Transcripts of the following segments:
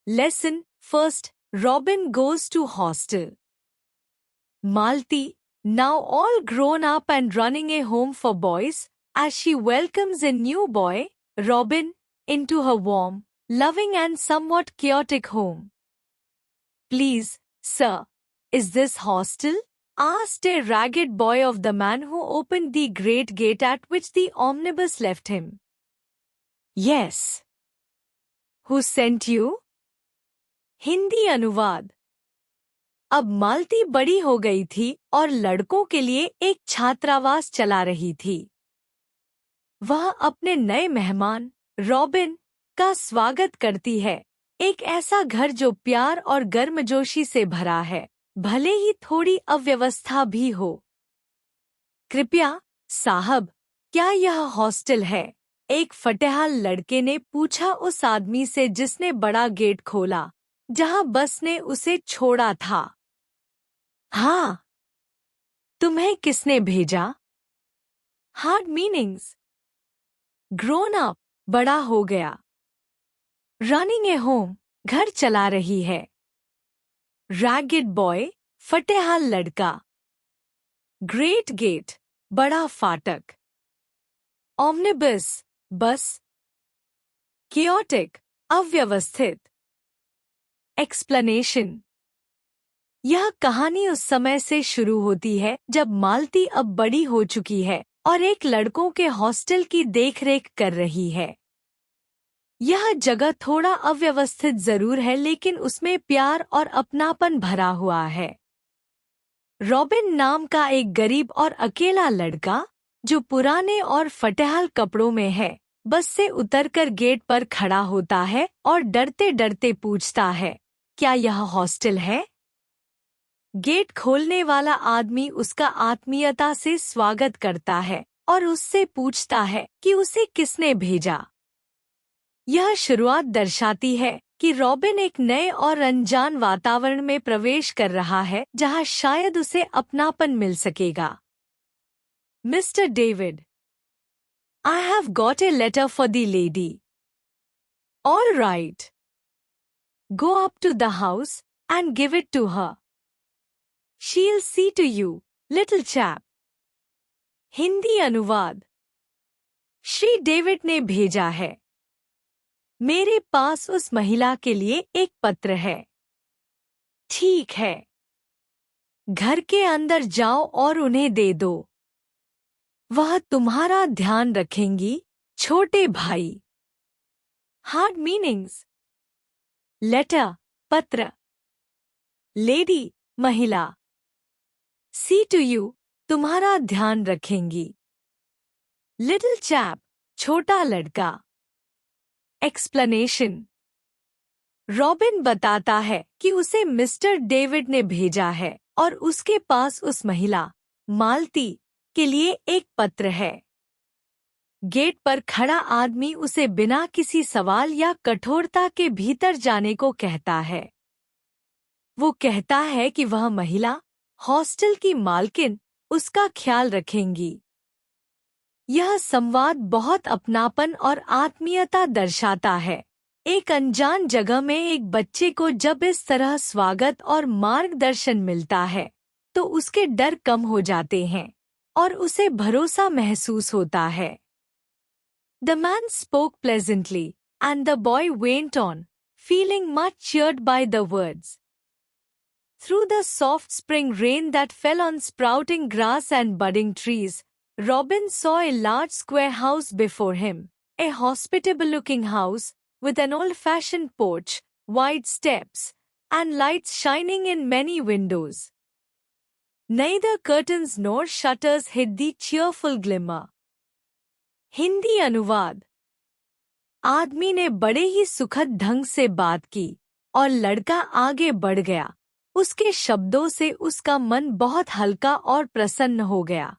Lesson first. Robin goes to hostel. Malti, now all grown up and running a home for boys, as she welcomes a new boy, Robin, into her warm, loving and somewhat chaotic home. Please, sir, is this hostel? Asked a ragged boy of the man who opened the great gate at which the omnibus left him. Yes. Who sent you? Hindi अनुवाद। अब मालती बड़ी हो गई थी और लड़कों के लिए एक छात्रावास चला रही थी। वह अपने नए मेहमान रॉबिन का स्वागत करती है, एक ऐसा घर जो प्यार और गर्मजोशी से भरा है, भले ही थोड़ी अव्यवस्था भी हो। कृपया साहब, क्या यह हॉस्टल है? एक फटेहाल लड़के ने पूछा उस आदमी से जिसने बड़ा गेट खोला जहां बस ने उसे छोड़ा था। हाँ। तुम्हें किसने भेजा? Hard meanings. ग्रोन अप, बड़ा हो गया। रनिंग ए होम, घर चला रही है। रैगेड बॉय, फटेहाल लड़का। ग्रेट गेट, बड़ा फाटक। ऑमनिबस, बस। कियोटिक, अव्यवस्थित। एक्सप्लेनेशन। यह कहानी उस समय से शुरू होती है जब मालती अब बड़ी हो चुकी है और एक लड़कों के हॉस्टल की देखरेख कर रही है। यह जगह थोड़ा अव्यवस्थित जरूर है, लेकिन उसमें प्यार और अपनापन भरा हुआ है। रॉबिन नाम का एक गरीब और अकेला लड़का, जो पुराने और फटेहाल कपड़ों में है, बस से उतरकर गेट पर खड़ा होता है और डरते डरते पूछता है, क्या यह हॉस्टल है? गेट खोलने वाला आदमी उसका आत्मीयता से स्वागत करता है और उससे पूछता है कि उसे किसने भेजा। यह शुरुआत दर्शाती है कि रॉबिन एक नए और अनजान वातावरण में प्रवेश कर रहा है जहां शायद उसे अपनापन मिल सकेगा। Mister David, I have got a letter for the lady. All right. Go up to the house and give it to her. She'll see to you, little chap. Hindi अनुवाद। श्री डेविड ने भेजा है। मेरे पास उस महिला के लिए एक पत्र है। ठीक है। घर के अंदर जाओ और उन्हें दे दो। वह तुम्हारा ध्यान रखेंगी, छोटे भाई। Hard meanings. लेटर, पत्र। लेडी, महिला। सी टू यू, तुम्हारा ध्यान रखेंगी। लिटिल चैप, छोटा लड़का। एक्सप्लेनेशन। रॉबिन बताता है कि उसे मिस्टर डेविड ने भेजा है और उसके पास उस महिला, मालती, के लिए एक पत्र है। गेट पर खड़ा आदमी उसे बिना किसी सवाल या कठोरता के भीतर जाने को कहता है। वो कहता है कि वह महिला, हॉस्टल की मालकिन, उसका ख्याल रखेंगी। यह संवाद बहुत अपनापन और आत्मीयता दर्शाता है। एक अनजान जगह में एक बच्चे को जब इस तरह स्वागत और मार्गदर्शन मिलता है, तो उसके डर कम हो जाते हैं और उसे भरोसा महसूस होता है। The man spoke pleasantly, and the boy went on, feeling much cheered by the words. Through the soft spring rain that fell on sprouting grass and budding trees, Robin saw a large square house before him, a hospitable-looking house, with an old-fashioned porch, wide steps, and lights shining in many windows. Neither curtains nor shutters hid the cheerful glimmer. Hindi अनुवाद। आदमी ने बड़े ही सुखद ढंग से बात की और लड़का आगे बढ़ गया। उसके शब्दों से उसका मन बहुत हल्का और प्रसन्न हो गया।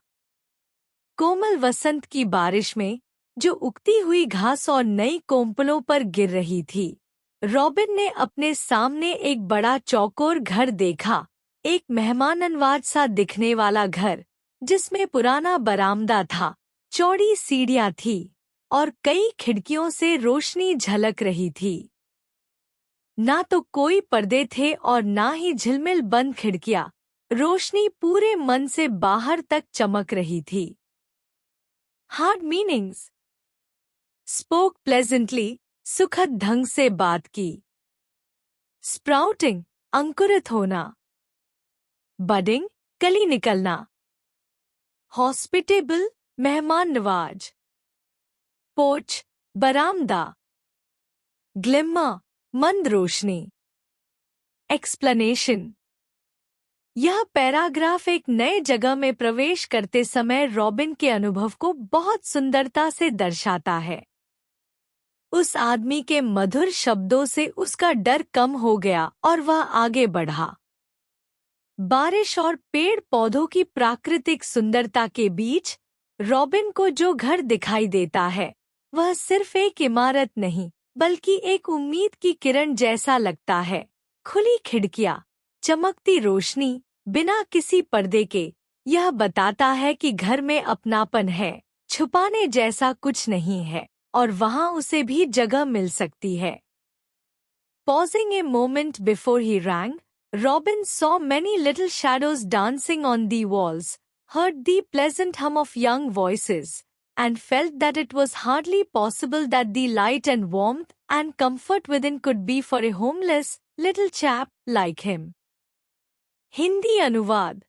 कोमल वसंत की बारिश में, जो उगती हुई घास और नई कोम्पलों पर गिर रही थी, रॉबिन ने अपने सामने एक बड़ा चौकोर घर देखा, एक मेहमाननवाज सा दिखने वाला घर, जिसमें पुराना बरामदा था, चौड़ी सीढ़ियां थी और कई खिड़कियों से रोशनी झलक रही थी। ना तो कोई पर्दे थे और ना ही झिलमिल बंद खिड़कियां। रोशनी पूरे मन से बाहर तक चमक रही थी। Hard meanings. स्पोक प्लेजेंटली, सुखद ढंग से बात की। स्प्राउटिंग, अंकुरित होना। बडिंग, कली निकलना। हॉस्पिटेबल, मेहमान नवाज। पोर्च, बरामदा। ग्लिम्मर, मंद रोशनी। एक्सप्लेनेशन। यह पैराग्राफ एक नए जगह में प्रवेश करते समय रॉबिन के अनुभव को बहुत सुंदरता से दर्शाता है। उस आदमी के मधुर शब्दों से उसका डर कम हो गया और वह आगे बढ़ा। बारिश और पेड़ पौधों की प्राकृतिक सुंदरता के बीच रॉबिन को जो घर दिखाई देता है वह सिर्फ एक इमारत नहीं बल्कि एक उम्मीद की किरण जैसा लगता है। खुली खिड़कियां, चमकती रोशनी, बिना किसी पर्दे के। यह बताता है कि घर में अपनापन है, छुपाने जैसा कुछ नहीं है और वहां उसे भी जगह मिल सकती है। Pausing a moment before he rang, Robin saw many little shadows dancing on the walls, heard the pleasant hum of young voices, and felt that it was hardly possible that the light and warmth and comfort within could be for a homeless little chap like him. Hindi अनुवाद।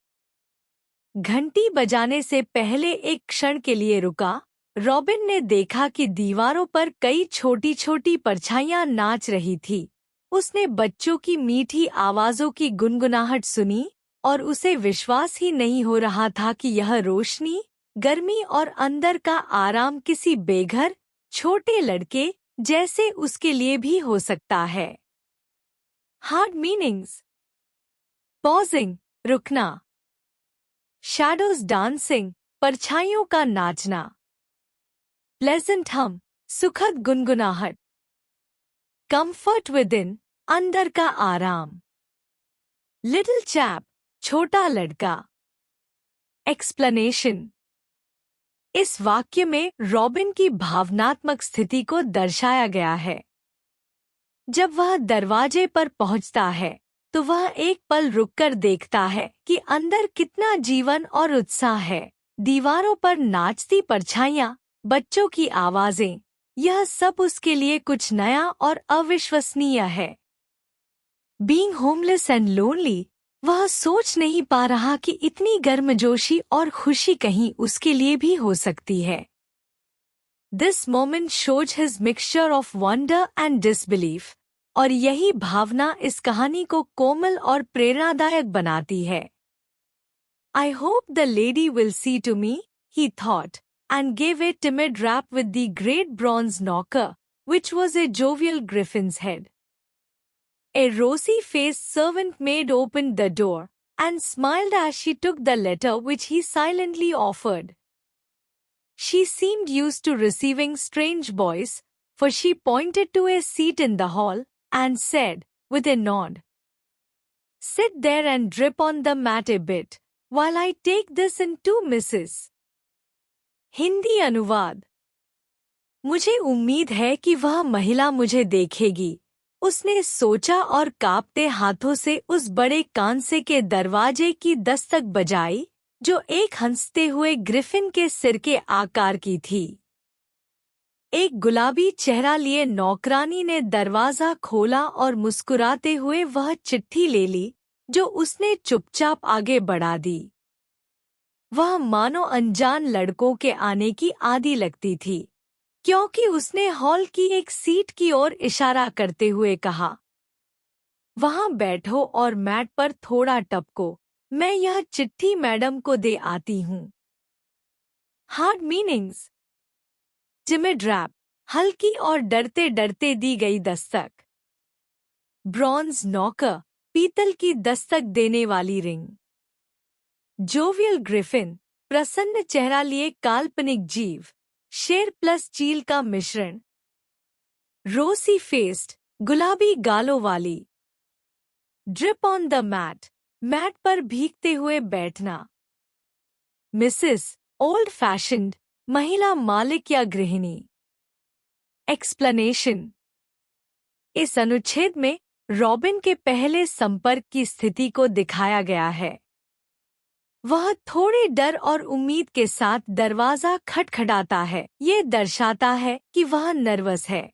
घंटी बजाने से पहले एक क्षण के लिए रुका। रॉबिन ने देखा कि दीवारों पर कई छोटी छोटी परछाइयां नाच रही थी। उसने बच्चों की मीठी आवाजों की गुनगुनाहट सुनी और उसे विश्वास ही नहीं हो रहा था कि यह रोशनी, गर्मी और अंदर का आराम किसी बेघर छोटे लड़के जैसे उसके लिए भी हो सकता है। Hard meanings. पॉजिंग, रुकना। शैडोज डांसिंग, परछाइयों का नाचना। प्लेजेंट हम, सुखद गुनगुनाहट। कंफर्ट विद इन, अंदर का आराम। लिटिल चैप, छोटा लड़का। एक्सप्लेनेशन। इस वाक्य में रॉबिन की भावनात्मक स्थिति को दर्शाया गया है। जब वह दरवाजे पर पहुंचता है तो वह एक पल रुककर देखता है कि अंदर कितना जीवन और उत्साह है। दीवारों पर नाचती परछाइयां, बच्चों की आवाजें, यह सब उसके लिए कुछ नया और अविश्वसनीय है। बीइंग होमलेस एंड लोनली, वह सोच नहीं पा रहा कि इतनी गर्मजोशी और खुशी कहीं उसके लिए भी हो सकती है। This moment shows his mixture of wonder and disbelief, और यही भावना इस कहानी को कोमल और प्रेरणादायक बनाती है। I hope the lady will see to me, he thought, and gave a timid rap with the great bronze knocker, which was a jovial griffin's head. A rosy-faced servant maid opened the door and smiled as she took the letter which he silently offered. She seemed used to receiving strange boys, for she pointed to a seat in the hall and said, with a nod, "Sit there and drip on the mat a bit, while I take this in to Mrs." Hindi अनुवाद। मुझे उम्मीद है कि वह महिला मुझे देखेगी, उसने सोचा और कांपते हाथों से उस बड़े कांसे के दरवाजे की दस्तक बजाई जो एक हंसते हुए ग्रिफिन के सिर के आकार की थी। एक गुलाबी चेहरा लिए नौकरानी ने दरवाजा खोला और मुस्कुराते हुए वह चिट्ठी ले ली जो उसने चुपचाप आगे बढ़ा दी। वह मानो अनजान लड़कों के आने की आदी लगती थी, क्योंकि उसने हॉल की एक सीट की ओर इशारा करते हुए कहा, "वहां बैठो और मैट पर थोड़ा टपको, मैं यह चिट्ठी मैडम को दे आती हूँ।" Hard meanings. टिमिड रैप, हल्की और डरते डरते दी गई दस्तक। ब्रॉन्ज नॉकर, पीतल की दस्तक देने वाली रिंग। जोवियल ग्रिफिन, प्रसन्न चेहरा लिए काल्पनिक जीव, शेर प्लस चील का मिश्रण। रोसी फेस्ड, गुलाबी गालों वाली। Drip on the mat, mat पर भीगते हुए बैठना। मिसेस, ओल्ड फैशन्ड, महिला मालिक या गृहिणी। एक्सप्लेनेशन। इस अनुच्छेद में रॉबिन के पहले संपर्क की स्थिति को दिखाया गया है। वह थोड़े डर और उम्मीद के साथ दरवाजा खटखटाता है। ये दर्शाता है कि वह नर्वस है।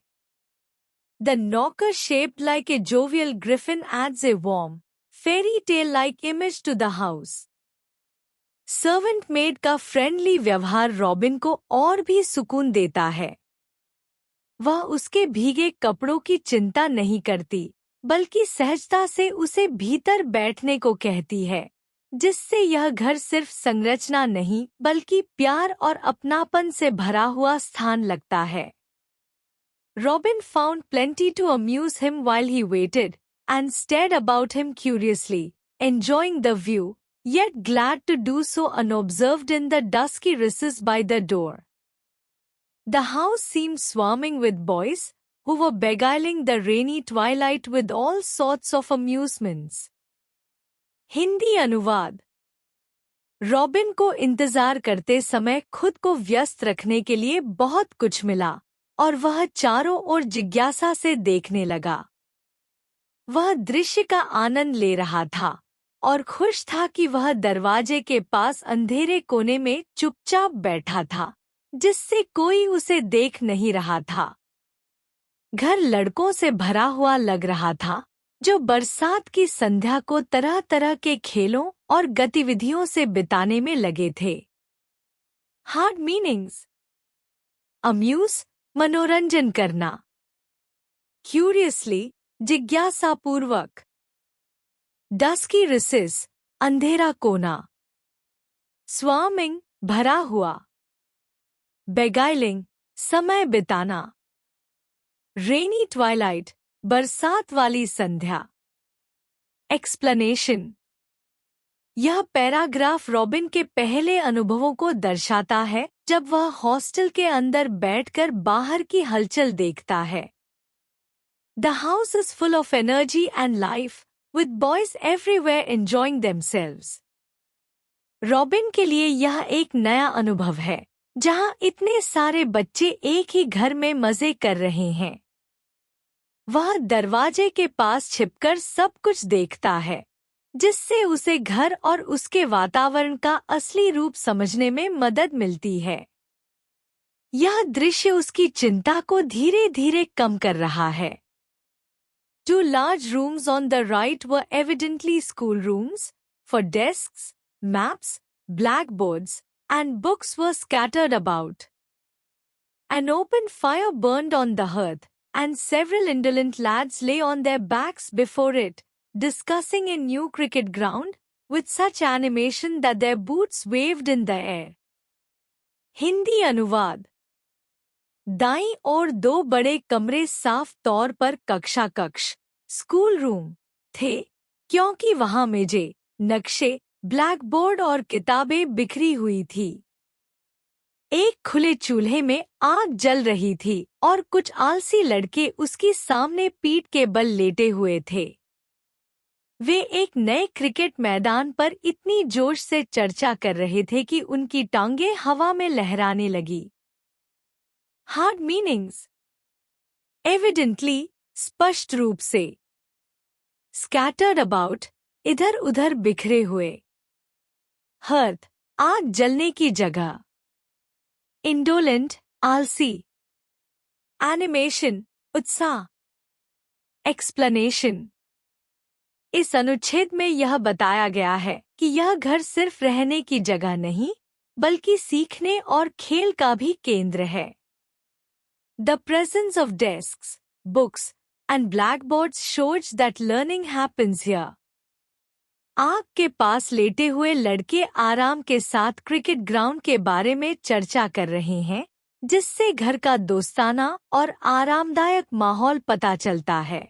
The knocker, shaped like a jovial griffin, adds a warm, fairy tale-like image to the house. Servant made का फ्रेंडली व्यवहार रॉबिन को और भी सुकून देता है। वह उसके भीगे कपड़ों की चिंता नहीं करती, बल्कि सहजता से उसे भीतर बैठने को कहती है, जिससे यह घर सिर्फ संरचना नहीं बल्कि प्यार और अपनापन से भरा हुआ स्थान लगता है। Robin found plenty to amuse him while he waited, and stared about him curiously, enjoying the view, yet glad to do so unobserved in the dusky recess by the door. The house seemed swarming with boys, who were beguiling the rainy twilight with all sorts of amusements. Hindi अनुवाद। Robin को इंतजार करते समय खुद को व्यस्त रखने के लिए बहुत कुछ मिला, और वह चारों ओर जिज्ञासा से देखने लगा। वह दृश्य का आनंद ले रहा था और खुश था कि वह दरवाजे के पास अंधेरे कोने में चुपचाप बैठा था, जिससे कोई उसे देख नहीं रहा था। घर लड़कों से भरा हुआ लग रहा था, जो बरसात की संध्या को तरह तरह के खेलों और गतिविधियों से बिताने में लगे थे। Hard meanings. अम्यूज, मनोरंजन करना। क्यूरियसली, जिज्ञासापूर्वक। डस्की रिसेस, अंधेरा कोना। स्वार्मिंग, भरा हुआ। बेगाइलिंग, समय बिताना। रेनी ट्वाइलाइट, बरसात वाली संध्या। एक्सप्लेनेशन। यह पैराग्राफ रॉबिन के पहले अनुभवों को दर्शाता है जब वह हॉस्टल के अंदर बैठकर बाहर की हलचल देखता है। The house is full of energy and life, with boys everywhere enjoying themselves. Robin के लिए यह एक नया अनुभव है, जहां इतने सारे बच्चे एक ही घर में मजे कर रहे हैं। वह दरवाजे के पास छिपकर सब कुछ देखता है, जिससे उसे घर और उसके वातावरण का असली रूप समझने में मदद मिलती है। यह दृश्य उसकी चिंता को धीरे धीरे कम कर रहा है। 2 large rooms on the right were evidently schoolrooms, for desks, maps, blackboards, and books were scattered about. An open fire burned on the hearth, and several indolent lads lay on their backs before it, discussing a new cricket ground, with such animation that their boots waved in the air. Hindi अनुवाद। दाईं ओर 2 बड़े कमरे साफ तौर पर कक्षा कक्ष, school room थे, क्योंकि वहां मेजें, नक्शे, ब्लैकबोर्ड और किताबें बिखरी हुई थी। एक खुले चूल्हे में आग जल रही थी और कुछ आलसी लड़के उसकी सामने पीठ के बल लेटे हुए थे। वे एक नए क्रिकेट मैदान पर इतनी जोश से चर्चा कर रहे थे कि उनकी टांगें हवा में लहराने लगी। Hard meanings. एविडेंटली, स्पष्ट रूप से। स्कैटर्ड अबाउट, इधर उधर बिखरे हुए। हर्थ, आग जलने की जगह। इंडोलेंट, आलसी। एनिमेशन, उत्साह। एक्सप्लेनेशन। इस अनुच्छेद में यह बताया गया है कि यह घर सिर्फ रहने की जगह नहीं, बल्कि सीखने और खेल का भी केंद्र है। The presence of desks, books, and blackboards shows that learning happens here. आग के पास लेटे हुए लड़के आराम के साथ क्रिकेट ग्राउंड के बारे में चर्चा कर रहे हैं, जिससे घर का दोस्ताना और आरामदायक माहौल पता चलता है।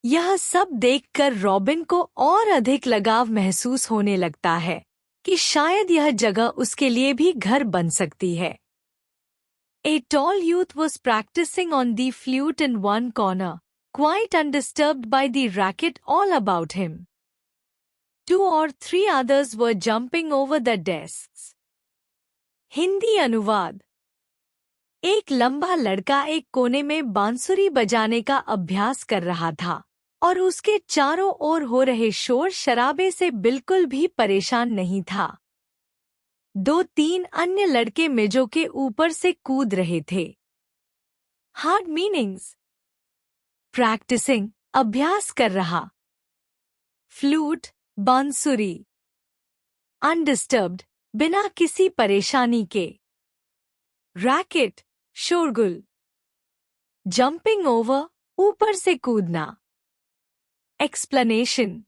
यह सब देखकर रॉबिन को और अधिक लगाव महसूस होने लगता है कि शायद यह जगह उसके लिए भी घर बन सकती है। A tall youth was practicing on the flute in one corner, quite undisturbed by the racket all about him. 2 or 3 others were jumping over the desks. Hindi अनुवाद। एक लंबा लड़का एक कोने में बांसुरी बजाने का अभ्यास कर रहा था और उसके चारों ओर हो रहे शोर शराबे से बिल्कुल भी परेशान नहीं था। 2-3 अन्य लड़के मेजों के ऊपर से कूद रहे थे। Hard meanings. प्रैक्टिसिंग, अभ्यास कर रहा। फ्लूट, बांसुरी। अनडिस्टर्ब्ड, बिना किसी परेशानी के। रैकेट, शोरगुल। जंपिंग ओवर, ऊपर से कूदना। एक्सप्लेनेशन।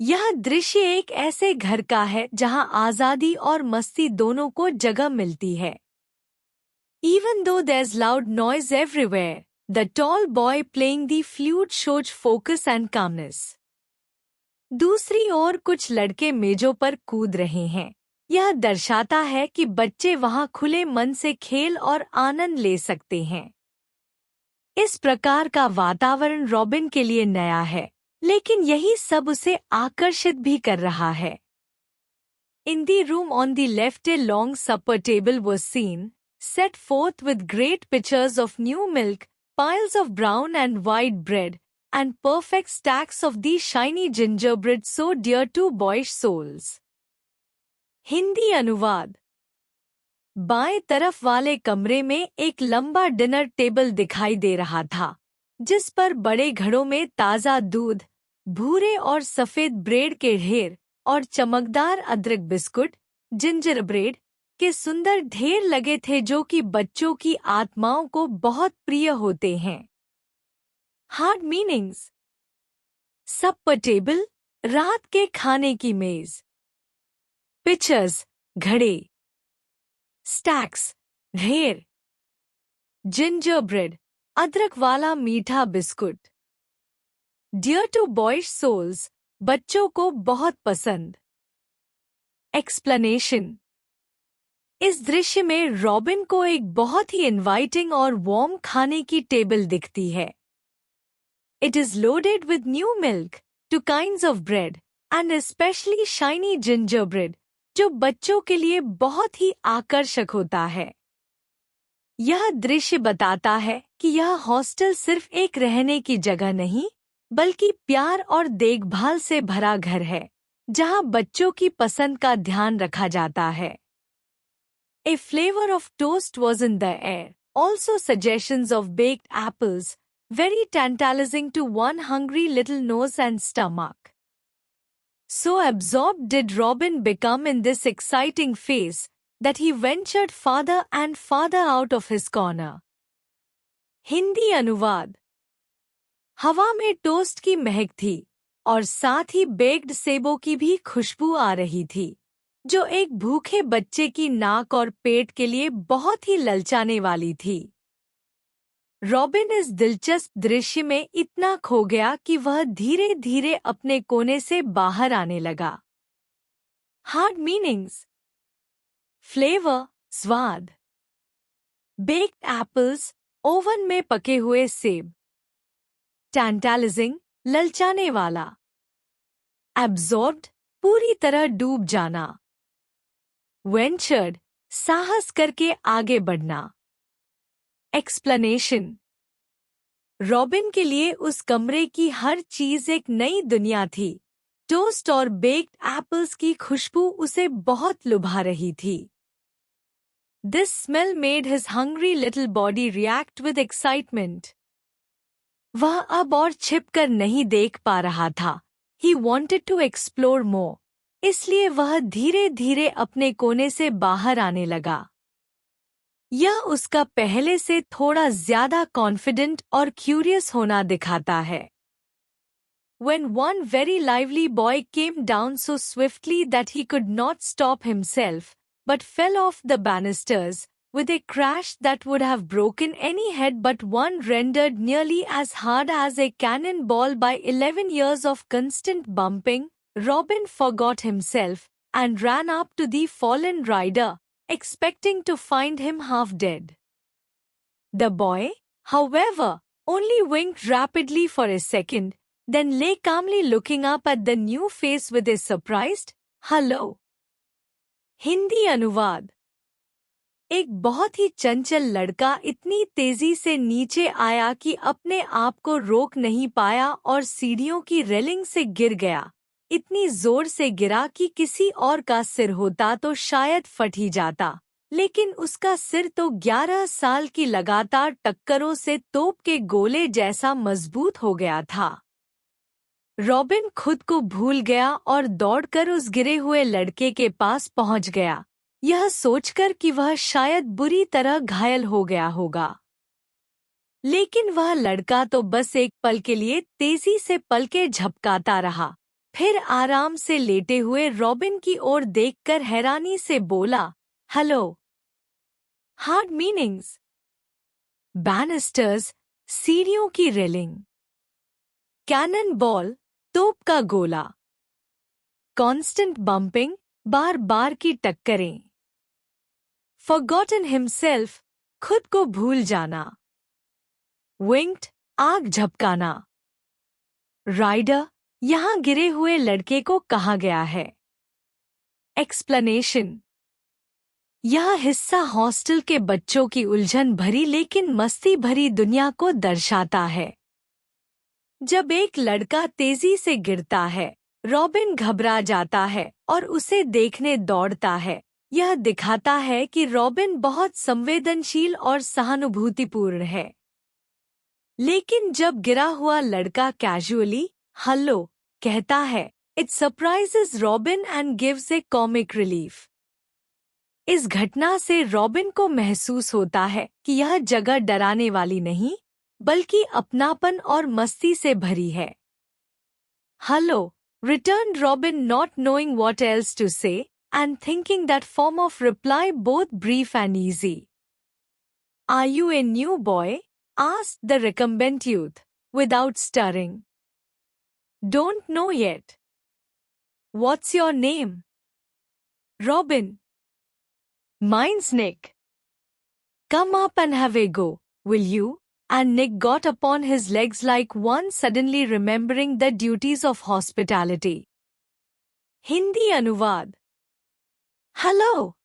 यह दृश्य एक ऐसे घर का है जहां आजादी और मस्ती दोनों को जगह मिलती है। Even though there's loud noise everywhere, the tall boy playing the flute shows focus and calmness. दूसरी ओर कुछ लड़के मेजों पर कूद रहे हैं। यह दर्शाता है कि बच्चे वहां खुले मन से खेल और आनंद ले सकते हैं। इस प्रकार का वातावरण रॉबिन के लिए नया है, लेकिन यही सब उसे आकर्षित भी कर रहा है। In the room on the left, a long supper table was seen, set forth with great pitchers of new milk, piles of brown and white bread, and perfect stacks of the shiny gingerbread so dear to boyish souls. Hindi अनुवाद। बाएं तरफ वाले कमरे में एक लंबा dinner table दिखाई दे रहा था, जिस पर बड़े घड़ों में ताज़ा दूध, भूरे और सफ़ेद ब्रेड के ढेर और चमकदार अदरक बिस्कुट, जिंजर ब्रेड के सुंदर ढेर लगे थे जो कि बच्चों की आत्माओं को बहुत प्रिय होते हैं। Hard meanings. सप्पर टेबल, रात के खाने की मेज। पिचर्स, घड़े। स्टैक्स, ढेर। जिंजर ब्रेड, अदरक वाला मीठा बिस्कुट। डियर टू बॉयज सोल्स, बच्चों को बहुत पसंद। एक्सप्लेनेशन। इस दृश्य में रॉबिन को एक बहुत ही इनवाइटिंग और वार्म खाने की टेबल दिखती है। It is loaded with new milk, two kinds of bread and specially shiny ginger bread, जो बच्चों के लिए बहुत ही आकर्षक होता है। यह दृश्य बताता है कि यह हॉस्टल सिर्फ एक रहने की जगह नहीं, बल्कि प्यार और देखभाल से भरा घर है, जहां बच्चों की पसंद का ध्यान रखा जाता है। A flavor of toast was in the air, also suggestions of baked apples, very tantalizing to one hungry little nose and stomach. So absorbed did Robin become in this exciting phase that he ventured farther and farther out of his corner. Hindi अनुवाद। हवा में toast की महक थी और साथ ही baked सेबों की भी खुशबू आ रही थी, जो एक भूखे बच्चे की नाक और पेट के लिए बहुत ही ललचाने वाली थी। रॉबिन इस दिलचस्प दृश्य में इतना खो गया कि वह धीरे धीरे अपने कोने से बाहर आने लगा। Hard meanings. फ्लेवर, स्वाद। बेक्ड एप्पल्स, ओवन में पके हुए सेब। टैंटालाइजिंग, ललचाने वाला। एब्जॉर्ब्ड, पूरी तरह डूब जाना। वेंचर्ड, साहस करके आगे बढ़ना। एक्सप्लेनेशन। रॉबिन के लिए उस कमरे की हर चीज एक नई दुनिया थी। टोस्ट और बेक्ड एप्पल्स की खुशबू उसे बहुत लुभा रही थी। This smell made his hungry little body react with excitement. वह अब और छिपकर नहीं देख पा रहा था। He wanted to explore more. इसलिए वह धीरे धीरे अपने कोने से बाहर आने लगा। यह उसका पहले से थोड़ा ज्यादा कॉन्फिडेंट और क्यूरियस होना दिखाता है। When one very lively boy came down so swiftly that he could not stop himself, but fell off the banisters, with a crash that would have broken any head but one, rendered nearly as hard as a cannonball by 11 years of constant bumping, Robin forgot himself and ran up to the fallen rider, expecting to find him half dead. The boy, however, only winked rapidly for a second, then lay calmly looking up at the new face with a surprised, "Hello." Hindi अनुवाद। एक बहुत ही चंचल लड़का इतनी तेजी से नीचे आया कि अपने आप को रोक नहीं पाया और सीढ़ियों की रेलिंग से गिर गया। इतनी जोर से गिरा कि किसी और का सिर होता तो शायद फट ही जाता, लेकिन उसका सिर तो 11 साल की लगातार टक्करों से तोप के गोले जैसा मजबूत हो गया था। रॉबिन खुद को भूल गया और दौड़कर उस गिरे हुए लड़के के पास पहुंच गया, यह सोचकर कि वह शायद बुरी तरह घायल हो गया होगा। लेकिन वह लड़का तो बस एक पल के लिए तेजी से पलकें झपकाता रहा, फिर आराम से लेटे हुए रॉबिन की ओर देखकर हैरानी से बोला, हेलो। हार्ड मीनिंग्स, बैनिस्टर्स, सीढ़ियों की रेलिंग, कैनन बॉल, तोप का गोला, कांस्टेंट बम्पिंग, बार बार की टक्करें, फॉरगॉटन हिमसेल्फ, खुद को भूल जाना, विंक्ड, आग झपकाना। राइडर, यहाँ गिरे हुए लड़के को कहा गया है। एक्सप्लेनेशन, यह हिस्सा हॉस्टल के बच्चों की उलझन भरी लेकिन मस्ती भरी दुनिया को दर्शाता है। जब एक लड़का तेजी से गिरता है, रॉबिन घबरा जाता है और उसे देखने दौड़ता है। यह दिखाता है कि रॉबिन बहुत संवेदनशील और सहानुभूतिपूर्ण है। लेकिन जब गिरा हुआ लड़का कैजुअली हेलो कहता है, it surprises robin and gives A comic relief. इस घटना से रॉबिन को महसूस होता है कि यह जगह डराने वाली नहीं, बल्कि अपनापन और मस्ती से भरी है। Hello, returned Robin, not knowing what else to say, and thinking that form of reply both brief and easy. Are you a new boy? Asked the recumbent youth, without stirring. Don't know yet. What's your name? Robin. Mine's Nick. Come up and have a go, will you? And Nick got upon his legs like one suddenly remembering the duties of hospitality. Hindi अनुवाद। Hello,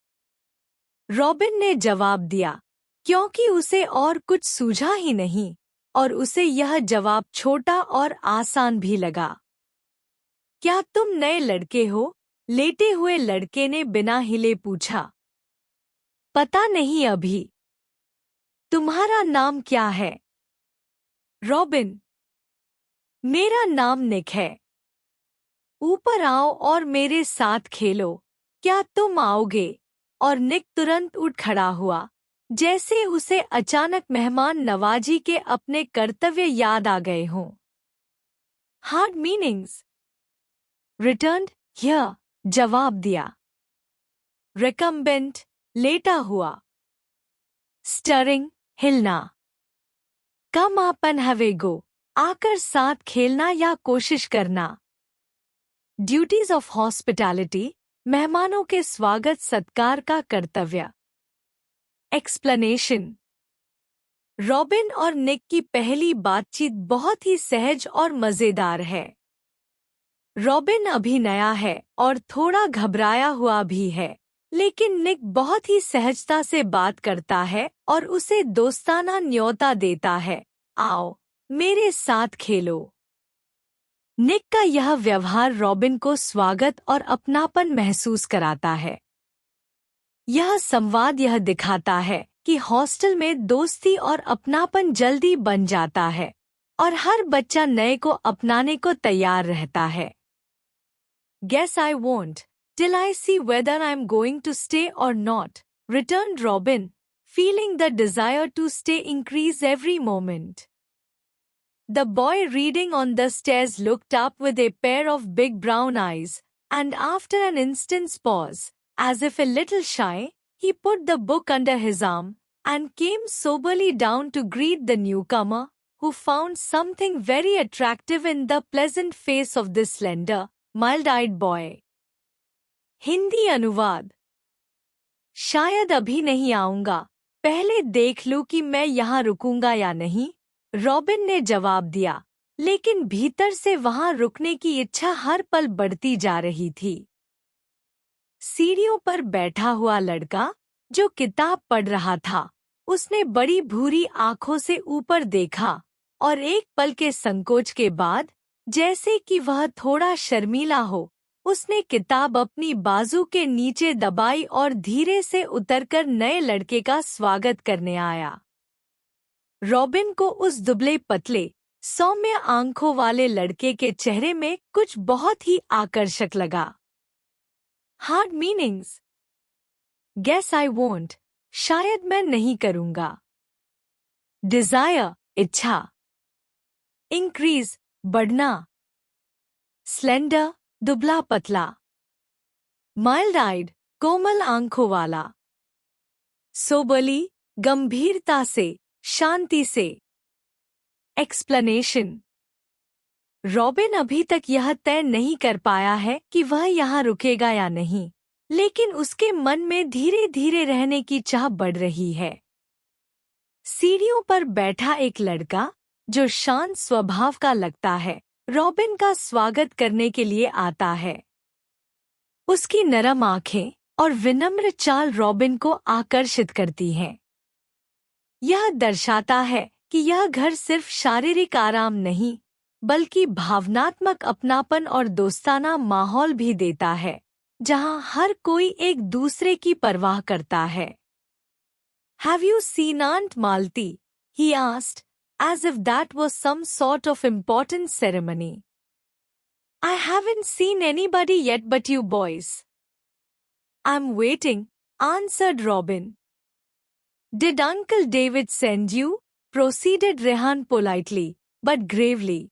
robin ने जवाब दिया, क्योंकि उसे और कुछ सूझा ही नहीं, और उसे यह जवाब छोटा और आसान भी लगा। क्या तुम नए लड़के हो? लेटे हुए लड़के ने बिना हिले पूछा। पता नहीं अभी। तुम्हारा नाम क्या है? रॉबिन। मेरा नाम निक है। ऊपर आओ और मेरे साथ खेलो, क्या तुम आओगे? और निक तुरंत उठ खड़ा हुआ, जैसे उसे अचानक मेहमान नवाजी के अपने कर्तव्य याद आ गए हों। हार्ड मीनिंग्स, रिटर्न्ड हियर, जवाब दिया। रिकम्बेंट, लेटा हुआ। स्टरिंग, हिलना। Come up and have a go, आकर साथ खेलना या कोशिश करना। ड्यूटीज ऑफ हॉस्पिटैलिटी, मेहमानों के स्वागत सत्कार का कर्तव्य। एक्सप्लेनेशन, रॉबिन और निक की पहली बातचीत बहुत ही सहज और मजेदार है। रॉबिन अभी नया है और थोड़ा घबराया हुआ भी है, लेकिन निक बहुत ही सहजता से बात करता है और उसे दोस्ताना न्योता देता है, आओ मेरे साथ खेलो। निक का यह व्यवहार रॉबिन को स्वागत और अपनापन महसूस कराता है। यह संवाद यह दिखाता है कि हॉस्टल में दोस्ती और अपनापन जल्दी बन जाता है और हर बच्चा नए को अपनाने को तैयार रहता है। Guess I won't, till I see whether I'm going to stay or not, returned Robin, feeling the desire to stay increase every moment. The boy reading on the stairs looked up with a pair of big brown eyes, and after an instant's pause, as if a little shy, he put the book under his arm and came soberly down to greet the newcomer, who found something very attractive in the pleasant face of this slender, mild-eyed boy. Hindi अनुवाद, शायद अभी नहीं आऊंगा, पहले देख लूं कि मैं यहाँ रुकूंगा या नहीं, रॉबिन ने जवाब दिया, लेकिन भीतर से वहां रुकने की इच्छा हर पल बढ़ती जा रही थी। सीढ़ियों पर बैठा हुआ लड़का, जो किताब पढ़ रहा था। उसने बड़ी भूरी आंखों से ऊपर देखा और एक पल के संकोच के बाद, जैसे कि वह थोड़ा शर्मीला हो, उसने किताब अपनी बाजू के नीचे दबाई और धीरे से उतरकर नए लड़के का स्वागत करने आया। रॉबिन को उस दुबले पतले सौम्य आंखों वाले लड़के के चेहरे में कुछ बहुत ही आकर्षक लगा। Hard meanings. Guess I won't, शायद मैं नहीं करूंगा। डिजायर, इच्छा। इंक्रीज, बढ़ना। स्लेंडर, दुबला पतला। माइल्ड आइड, कोमल आंखों वाला। सोबरली, गंभीरता से, शांति से। एक्सप्लेनेशन। रॉबिन अभी तक यह तय नहीं कर पाया है कि वह यहाँ रुकेगा या नहीं, लेकिन उसके मन में धीरे धीरे रहने की चाह बढ़ रही है। सीढ़ियों पर बैठा एक लड़का, जो शांत स्वभाव का लगता है, रॉबिन का स्वागत करने के लिए आता है। उसकी नरम आंखें और विनम्र चाल रॉबिन को आकर्षित करती हैं। यह दर्शाता है कि यह घर सिर्फ शारीरिक आराम नहीं, बल्कि भावनात्मक अपनापन और दोस्ताना माहौल भी देता है, जहां हर कोई एक दूसरे की परवाह करता है। Have you seen Aunt Malti? He asked, as if that was some sort of important ceremony. I haven't seen anybody yet but you boys. I'm waiting, answered Robin. Did Uncle David send you? Proceeded Rehan politely, but gravely.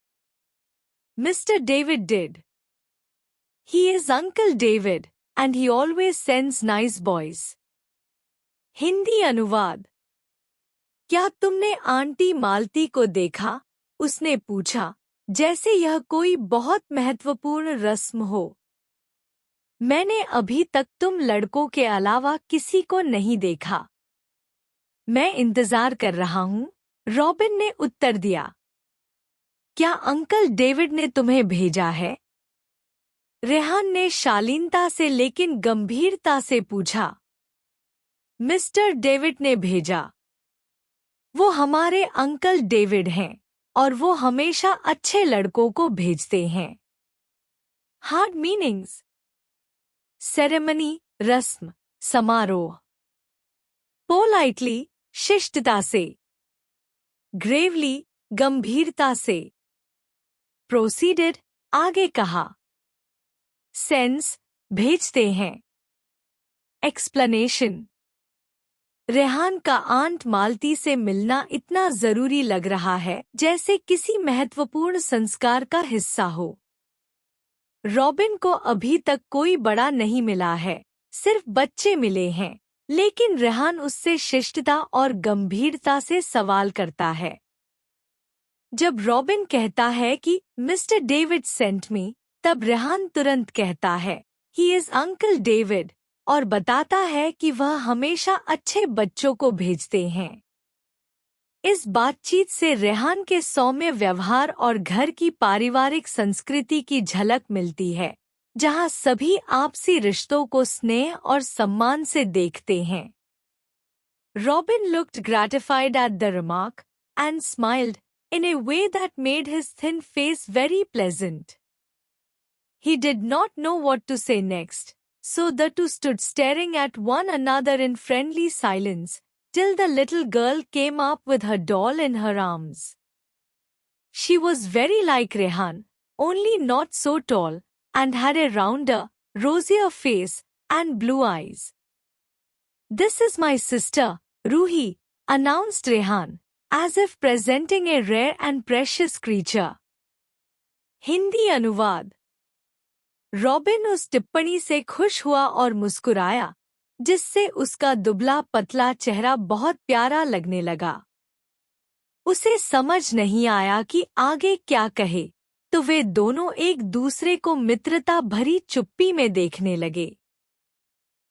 Mr. David did. He is Uncle David, and he always sends nice boys. Hindi अनुवाद। क्या तुमने aunty मालती को देखा? उसने पूछा, जैसे यह कोई बहुत महत्वपूर्ण रस्म हो। मैंने अभी तक तुम लड़कों के अलावा किसी को नहीं देखा। मैं इंतजार कर रहा हूँ, रॉबिन ने उत्तर दिया। क्या अंकल डेविड ने तुम्हें भेजा है? रेहान ने शालीनता से लेकिन गंभीरता से पूछा। मिस्टर डेविड ने भेजा। वो हमारे अंकल डेविड हैं और वो हमेशा अच्छे लड़कों को भेजते हैं। Hard meanings. सेरेमनी, रस्म, समारोह। पोलाइटली, शिष्टता से। ग्रेवली, गंभीरता से। प्रोसीडेड, आगे कहा। सेंस, भेजते हैं। एक्सप्लेनेशन। रेहान का आंट मालती से मिलना इतना जरूरी लग रहा है जैसे किसी महत्वपूर्ण संस्कार का हिस्सा हो। रॉबिन को अभी तक कोई बड़ा नहीं मिला है, सिर्फ बच्चे मिले हैं, लेकिन रेहान उससे शिष्टता और गंभीरता से सवाल करता है। जब रॉबिन कहता है कि मिस्टर डेविड सेंट मी, तब रेहान तुरंत कहता है, ही इज अंकल डेविड, और बताता है कि वह हमेशा अच्छे बच्चों को भेजते हैं। इस बातचीत से रेहान के सौम्य व्यवहार और घर की पारिवारिक संस्कृति की झलक मिलती है, जहां सभी आपसी रिश्तों को स्नेह और सम्मान से देखते हैं। Robin looked gratified at the remark and smiled in a way that made his thin face very pleasant. He did not know what to say next, so the two stood staring at one another in friendly silence, till the little girl came up with her doll in her arms. She was very like Rehan, only not so tall, and had a rounder, rosier face and blue eyes. "This is my sister, Ruhi," announced Rehan, as if presenting a rare and precious creature. Hindi अनुवाद। Robin उस टिप्पणी से खुश हुआ और मुस्कुराया, जिससे उसका दुबला पतला चेहरा बहुत प्यारा लगने लगा। उसे समझ नहीं आया कि आगे क्या कहे, तो वे दोनों एक दूसरे को मित्रता भरी चुप्पी में देखने लगे।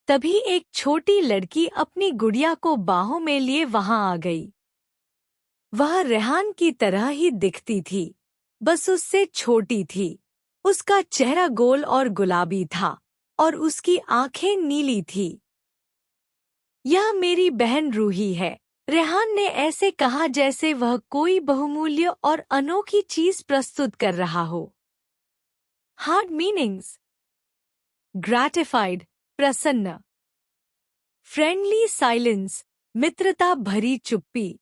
तभी एक छोटी लड़की अपनी गुड़िया को बाहों में लिए वहां आ गई। वह रेहान की तरह ही दिखती थी, बस उससे छोटी थी। उसका चेहरा गोल और गुलाबी था और उसकी आंखें नीली थी। यह मेरी बहन रूही है। रेहान ने ऐसे कहा जैसे वह कोई बहुमूल्य और अनोखी चीज प्रस्तुत कर रहा हो। हार्ड मीनिंग्स: ग्रैटिफाइड, प्रसन्न। फ्रेंडली साइलेंस, मित्रता भरी चुप्पी।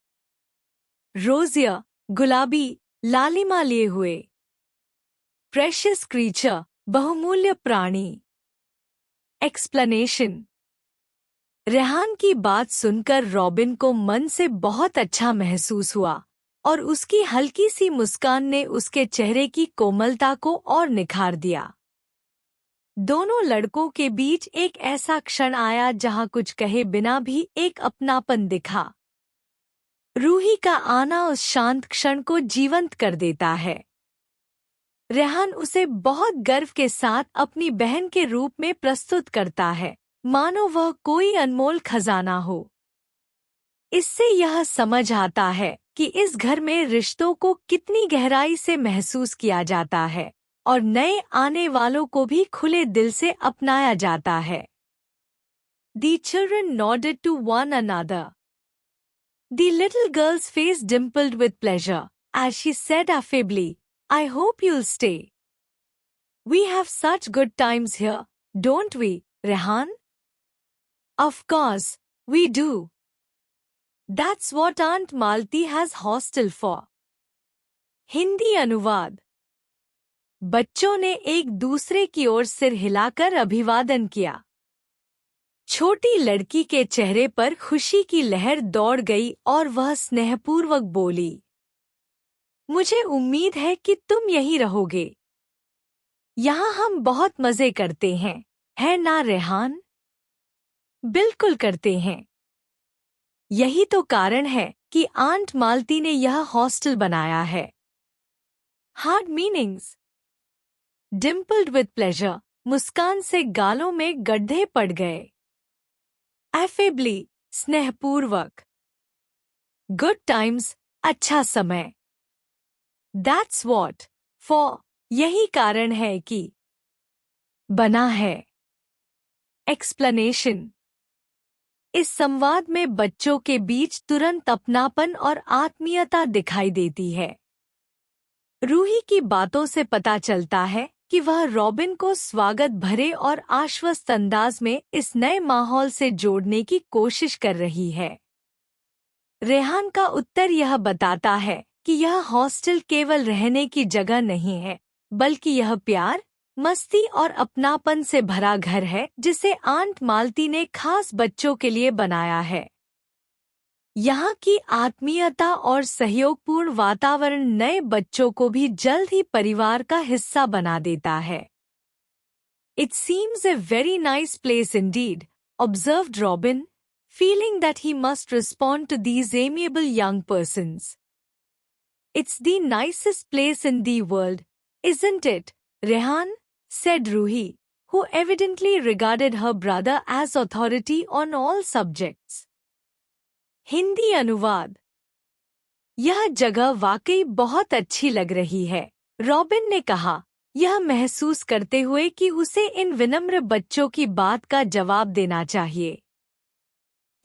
रोजिया, गुलाबी, लालिमा लिए हुए। प्रेशियस क्रीचर, बहुमूल्य प्राणी। एक्सप्लेनेशन: रेहान की बात सुनकर रॉबिन को मन से बहुत अच्छा महसूस हुआ और उसकी हल्की सी मुस्कान ने उसके चेहरे की कोमलता को और निखार दिया। दोनों लड़कों के बीच एक ऐसा क्षण आया जहां कुछ कहे बिना भी एक अपनापन दिखा। रूही का आना उस शांत क्षण को जीवंत कर देता है। रेहान उसे बहुत गर्व के साथ अपनी बहन के रूप में प्रस्तुत करता है, मानो वह कोई अनमोल खजाना हो। इससे यह समझ आता है कि इस घर में रिश्तों को कितनी गहराई से महसूस किया जाता है और नए आने वालों को भी खुले दिल से अपनाया जाता है। The children nodded to one another. The little girl's face dimpled with pleasure as she said affably, "I hope you'll stay. We have such good times here, don't we, Rehan?" "Of course, we do. That's what Aunt Malti has hostel for." Hindi अनुवाद: बच्चों ने एक दूसरे की ओर सिर हिलाकर अभिवादन किया। छोटी लड़की के चेहरे पर खुशी की लहर दौड़ गई और वह स्नेहपूर्वक बोली, "मुझे उम्मीद है कि तुम यहीं रहोगे। यहाँ हम बहुत मजे करते हैं, है ना रेहान?" "बिल्कुल करते हैं। यही तो कारण है कि आंट मालती ने यह हॉस्टल बनाया है।" हार्ड मीनिंग्स: डिम्पल्ड विद प्लेजर, मुस्कान से गालों में गड्ढे पड़ गए। एफेबली, स्नेहपूर्वक। गुड टाइम्स, अच्छा समय। दैट्स वॉट, फॉर, यही कारण है कि। बना है। एक्सप्लेनेशन: इस संवाद में बच्चों के बीच तुरंत अपनापन और आत्मीयता दिखाई देती है। रूही की बातों से पता चलता है कि वह रॉबिन को स्वागत भरे और आश्वस्त अंदाज में इस नए माहौल से जोड़ने की कोशिश कर रही है। रेहान का उत्तर यह बताता है कि यह हॉस्टल केवल रहने की जगह नहीं है, बल्कि यह प्यार, मस्ती और अपनापन से भरा घर है जिसे आंट मालती ने खास बच्चों के लिए बनाया है। यहाँ की आत्मीयता और सहयोगपूर्ण वातावरण नए बच्चों को भी जल्द ही परिवार का हिस्सा बना देता है। "It seems a very nice place indeed," observed Robin, feeling that he must respond to these amiable young persons. "It's the nicest place in the world, isn't it, Rehan?" said Ruhi, who evidently regarded her brother as authority on all subjects. Hindi अनुवाद: यह जगह वाकई बहुत अच्छी लग रही है, robin ने कहा, यह महसूस करते हुए कि उसे इन विनम्र बच्चों की बात का जवाब देना चाहिए।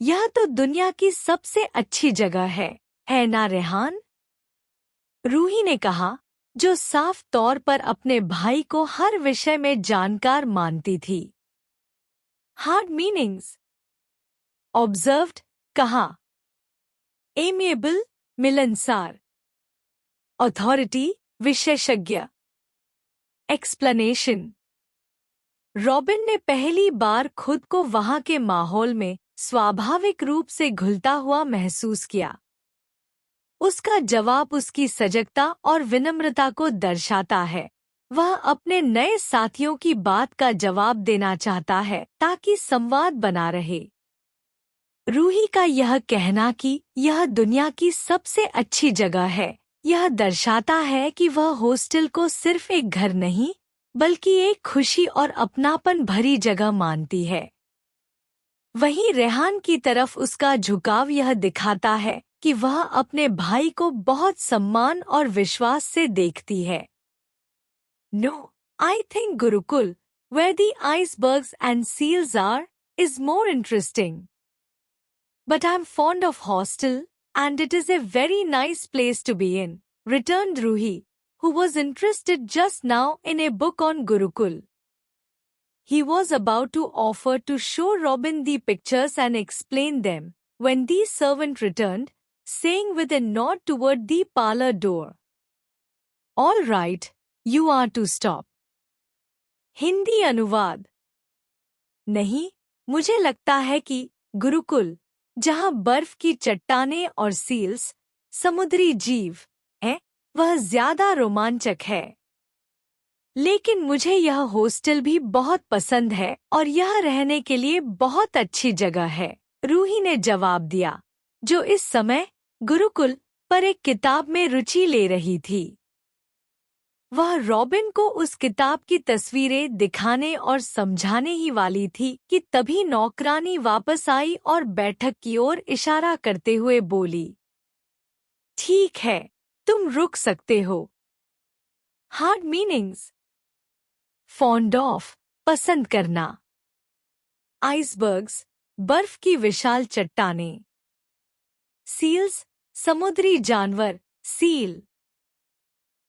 "यह तो दुनिया की सबसे अच्छी जगह है ना रेहान?" रूही ने कहा, जो साफ तौर पर अपने भाई को हर विषय में जानकार मानती थी। हार्ड मीनिंग्स: ऑब्जर्व्ड, कहा। एमिएबल, मिलनसार। अथॉरिटी, विशेषज्ञ। एक्सप्लेनेशन: रॉबिन ने पहली बार खुद को वहां के माहौल में स्वाभाविक रूप से घुलता हुआ महसूस किया। उसका जवाब उसकी सजगता और विनम्रता को दर्शाता है। वह अपने नए साथियों की बात का जवाब देना चाहता है ताकि संवाद बना रहे। रूही का यह कहना कि यह दुनिया की सबसे अच्छी जगह है, यह दर्शाता है कि वह हॉस्टल को सिर्फ एक घर नहीं, बल्कि एक खुशी और अपनापन भरी जगह मानती है। वहीं रेहान की तरफ उसका झुकाव यह दिखाता है कि वह अपने भाई को बहुत सम्मान और विश्वास से देखती है। No, I think Gurukul, where the icebergs and seals are, is more interesting. But I'm fond of hostel, and it is a very nice place to be in, returned Ruhi, who was interested just now in a book on Gurukul. He was about to offer to show Robin the pictures and explain them, when the servant returned, saying with a nod toward the parlor door, "All right, you are to stop." Hindi अनुवाद। नहीं, मुझे लगता है कि गुरुकुल, जहां बर्फ की चट्टानें और सील्स, समुद्री जीव हैं, वह ज्यादा रोमांचक है। लेकिन मुझे यह हॉस्टल भी बहुत पसंद है और यह रहने के लिए बहुत अच्छी जगह है, रूही ने जवाब दिया, जो इस समय गुरुकुल पर एक किताब में रुचि ले रही थी। वह रॉबिन को उस किताब की तस्वीरें दिखाने और समझाने ही वाली थी कि तभी नौकरानी वापस आई और बैठक की ओर इशारा करते हुए बोली, "ठीक है, तुम रुक सकते हो।" Hard meanings. फॉन्ड ऑफ, पसंद करना। आइसबर्ग्स, बर्फ की विशाल चट्टानें। सील्स, समुद्री जानवर, सील।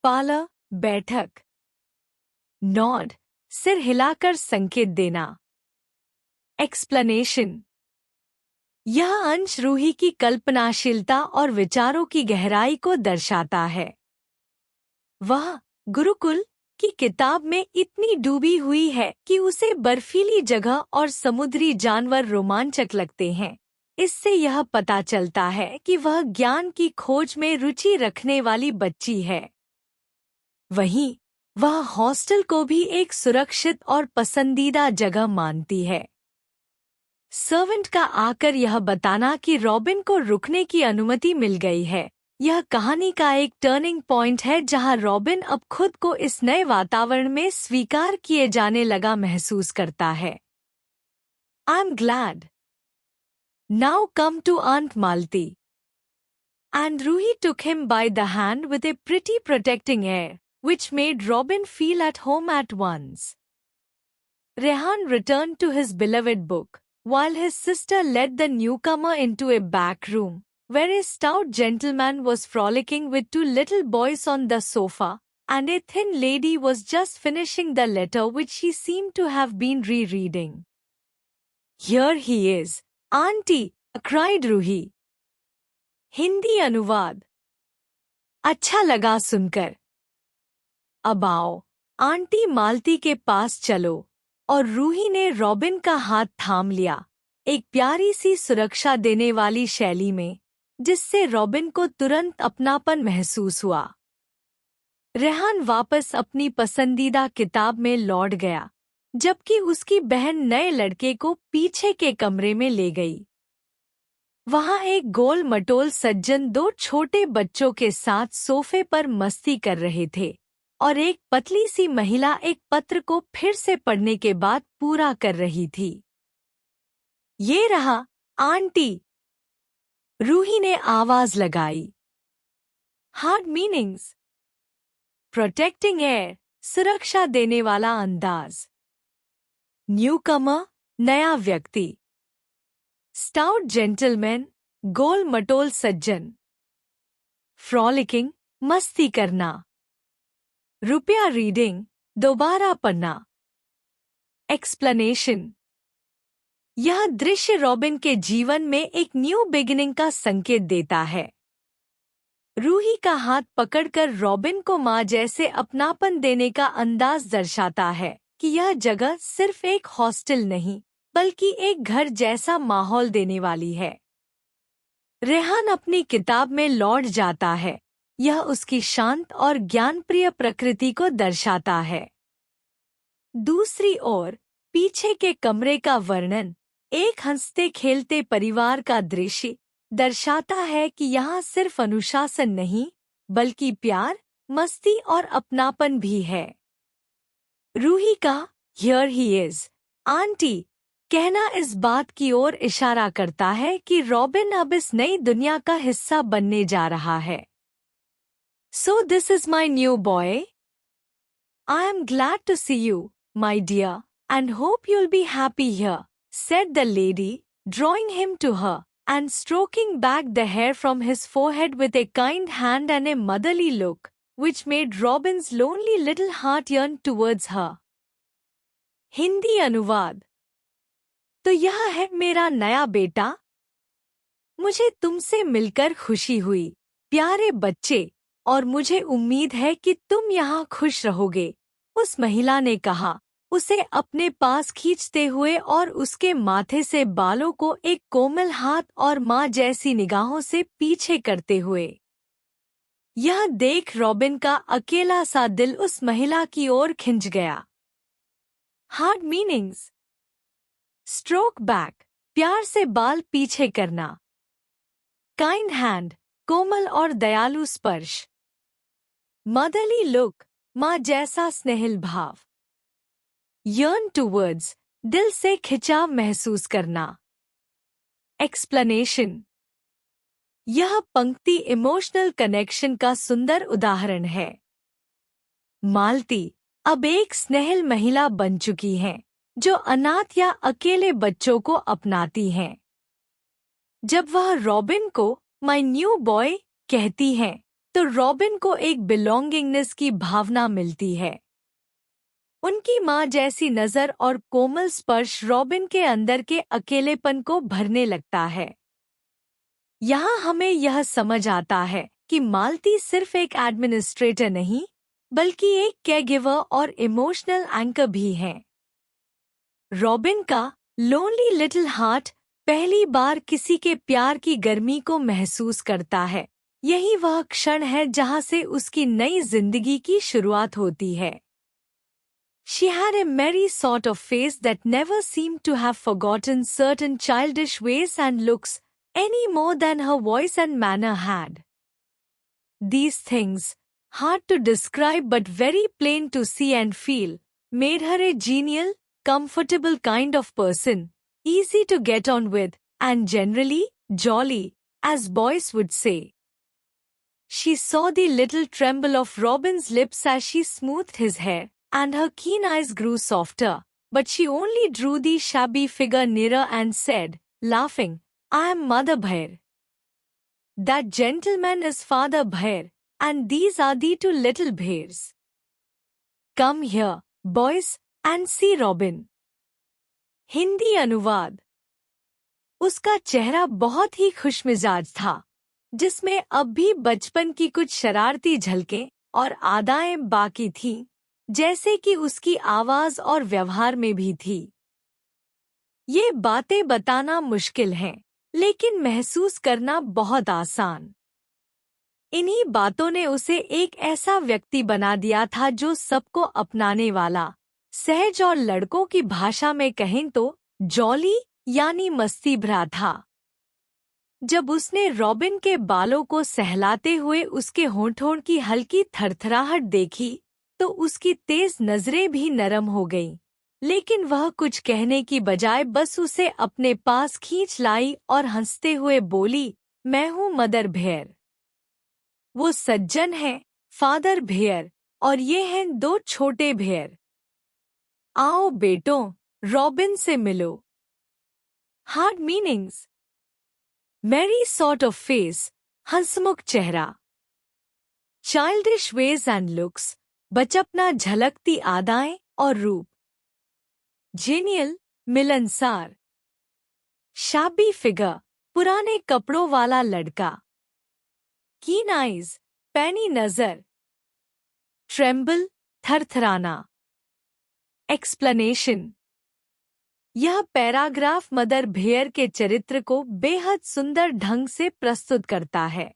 पार्लर, बैठक। नॉड, सिर हिलाकर संकेत देना। एक्सप्लेनेशन, यह अंश रूही की कल्पनाशीलता और विचारों की गहराई को दर्शाता है। वह गुरुकुल की किताब में इतनी डूबी हुई है कि उसे बर्फीली जगह और समुद्री जानवर रोमांचक लगते हैं। इससे यह पता चलता है कि वह ज्ञान की खोज में रुचि रखने वाली बच्ची है। वहीं वह हॉस्टल को भी एक सुरक्षित और पसंदीदा जगह मानती है। सर्वेंट का आकर यह बताना कि रॉबिन को रुकने की अनुमति मिल गई है, यह कहानी का एक टर्निंग पॉइंट है जहां रॉबिन अब खुद को इस नए वातावरण में स्वीकार किए जाने लगा महसूस करता है। I am glad. Now come to aunt Malti. And Ruhi took him by the hand with a pretty protecting air, which made Robin feel at home at once. Rehan returned to his beloved book, while his sister led the newcomer into a back room, where a stout gentleman was frolicking with two little boys on the sofa, and a thin lady was just finishing the letter which she seemed to have been rereading. "Here he is, Auntie!" cried Ruhi. Hindi अनुवाद। अच्छा लगा सुनकर। अब आओ, aunty मालती के पास चलो। और रूही ने रॉबिन का हाथ थाम लिया, एक प्यारी सी सुरक्षा देने वाली शैली में, जिससे रॉबिन को तुरंत अपनापन महसूस हुआ। रेहान वापस अपनी पसंदीदा किताब में लौट गया, जबकि उसकी बहन नए लड़के को पीछे के कमरे में ले गई। वहां एक गोल मटोल सज्जन दो छोटे बच्चों के साथ सोफे पर मस्ती कर रहे थे, और एक पतली सी महिला एक पत्र को फिर से पढ़ने के बाद पूरा कर रही थी। "ये रहा, आंटी," रूही ने आवाज लगाई। Hard meanings. प्रोटेक्टिंग एयर, सुरक्षा देने वाला अंदाज। न्यूकमर, नया व्यक्ति। स्टाउट जेंटलमैन, गोल मटोल सज्जन। फ्रॉलिकिंग, मस्ती करना। रुपया रीडिंग, दोबारा पढ़ना। एक्सप्लेनेशन, यह दृश्य रॉबिन के जीवन में एक न्यू बिगिनिंग का संकेत देता है। रूही का हाथ पकड़कर रॉबिन को माँ जैसे अपनापन देने का अंदाज दर्शाता है कि यह जगह सिर्फ एक हॉस्टल नहीं, बल्कि एक घर जैसा माहौल देने वाली है। रेहान अपनी किताब में लौट जाता है, यह उसकी शांत और ज्ञानप्रिय प्रकृति को दर्शाता है। दूसरी ओर पीछे के कमरे का वर्णन, एक हंसते खेलते परिवार का दृश्य, दर्शाता है कि यहाँ सिर्फ अनुशासन नहीं, बल्कि प्यार, मस्ती और अपनापन भी है। रूही का "हियर ही इज, आंटी" कहना इस बात की ओर इशारा करता है कि रॉबिन अब इस नई दुनिया का हिस्सा बनने जा रहा है। "So this is my new boy. I am glad to see you, my dear, and hope you'll be happy here," said the lady, drawing him to her, and stroking back the hair from his forehead with a kind hand and a motherly look, which made Robin's lonely little heart yearn towards her. Hindi अनुवाद। तो यह है मेरा नया बेटा। मुझे तुमसे मिलकर खुशी हुई, प्यारे बच्चे, और मुझे उम्मीद है कि तुम यहाँ खुश रहोगे, उस महिला ने कहा, उसे अपने पास खींचते हुए और उसके माथे से बालों को एक कोमल हाथ और माँ जैसी निगाहों से पीछे करते हुए। यह देख रॉबिन का अकेला सा दिल उस महिला की ओर खिंच गया। Hard meanings. स्ट्रोक बैक, प्यार से बाल पीछे करना। काइंड हैंड, कोमल और दयालु स्पर्श। मदरली लुक, माँ जैसा स्नेहिल भाव। यर्न टूवर्ड्स, दिल से खिंचाव महसूस करना। एक्सप्लेनेशन। यह पंक्ति इमोशनल कनेक्शन का सुंदर उदाहरण है। मालती अब एक स्नेहिल महिला बन चुकी हैं, जो अनाथ या अकेले बच्चों को अपनाती हैं। जब वह रॉबिन को माय न्यू बॉय कहती हैं, तो रॉबिन को एक बिलोंगिंगनेस की भावना मिलती है। उनकी माँ जैसी नज़र और कोमल स्पर्श रॉबिन के अंदर के अकेलेपन को भरने लगता है। यहाँ हमें यह समझ आता है कि मालती सिर्फ एक एडमिनिस्ट्रेटर नहीं, बल्कि एक केयरगिवर और इमोशनल एंकर भी हैं। रॉबिन का लोनली लिटिल हार्ट पहली बार किसी के प्यार की गर्मी को महसूस करता है। यही वह क्षण है जहाँ से उसकी नई जिंदगी की शुरुआत होती है। She had a merry sort of face that never seemed to have forgotten certain childish ways and looks any more than her voice and manner had. These things, hard to describe but very plain to see and feel, made her a genial, comfortable kind of person, easy to get on with, and generally jolly, as boys would say. She saw the little tremble of Robin's lips as she smoothed his hair, and her keen eyes grew softer, but she only drew the shabby figure nearer and said, laughing, I am Mother Bhair. That gentleman is Father Bhair, and these are the two little Bhairs. Come here, boys, and see Robin. Hindi अनुवाद। उसका चेहरा बहुत ही खुशमिजाज था, जिसमें अब भी बचपन की कुछ शरारती झलकें और अदाएं बाकी थीं, जैसे कि उसकी आवाज और व्यवहार में भी थी। ये बातें बताना मुश्किल हैं, लेकिन महसूस करना बहुत आसान। इन्हीं बातों ने उसे एक ऐसा व्यक्ति बना दिया था जो सबको अपनाने वाला, सहज और लड़कों की भाषा में कहें तो जॉली यानी मस्ती भरा था। जब उसने रॉबिन के बालों को सहलाते हुए उसके होंठों की हल्की थरथराहट देखी, तो उसकी तेज नजरें भी नरम हो गईं, लेकिन वह कुछ कहने की बजाय बस उसे अपने पास खींच लाई और हंसते हुए बोली, मैं हूँ मदर भेयर। वो सज्जन है, फादर भेयर, और ये हैं दो छोटे भेयर। आओ बेटों, रॉबिन से मिलो। Hard meanings. Merry sort of face, हंसमुख चेहरा। चाइल्डिश वेज एंड लुक्स, बचपना झलकती आदाएं और रूप। जेनियल, मिलनसार। शाबी फिगर, पुराने कपड़ों वाला लड़का। कीन आइज, पैनी नजर। ट्रेम्बल, थरथराना। एक्सप्लेनेशन। यह पैराग्राफ मदर भेयर के चरित्र को बेहद सुंदर ढंग से प्रस्तुत करता है।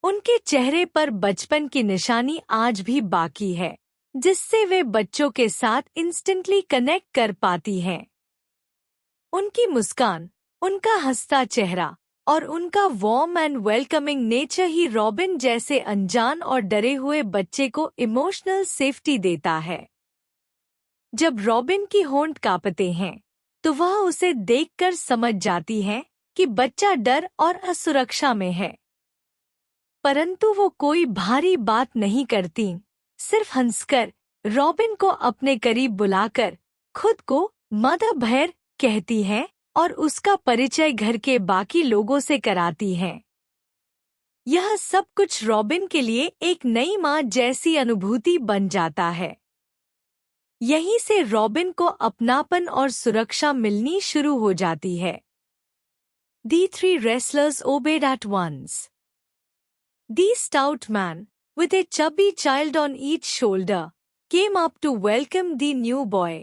उनके चेहरे पर बचपन की निशानी आज भी बाकी है, जिससे वे बच्चों के साथ इंस्टेंटली कनेक्ट कर पाती हैं। उनकी मुस्कान, उनका हंसता चेहरा और उनका warm and welcoming nature he robin जैसे अनजान और डरे हुए बच्चे को इमोशनल सेफ्टी देता है। जब रॉबिन की होंठ कांपते हैं, तो वह उसे देखकर समझ जाती है कि बच्चा डर और असुरक्षा में है। परंतु वो कोई भारी बात नहीं करती, सिर्फ हंसकर रॉबिन को अपने करीब बुलाकर खुद को मदर भेयर कहती है, और उसका परिचय घर के बाकी लोगों से कराती हैं। यह सब कुछ रॉबिन के लिए एक नई माँ जैसी अनुभूति बन जाता है। यहीं से रॉबिन को अपनापन और सुरक्षा मिलनी शुरू हो जाती है। The three wrestlers obeyed at once. The stout man, with a chubby child on each shoulder, came up to welcome the new boy.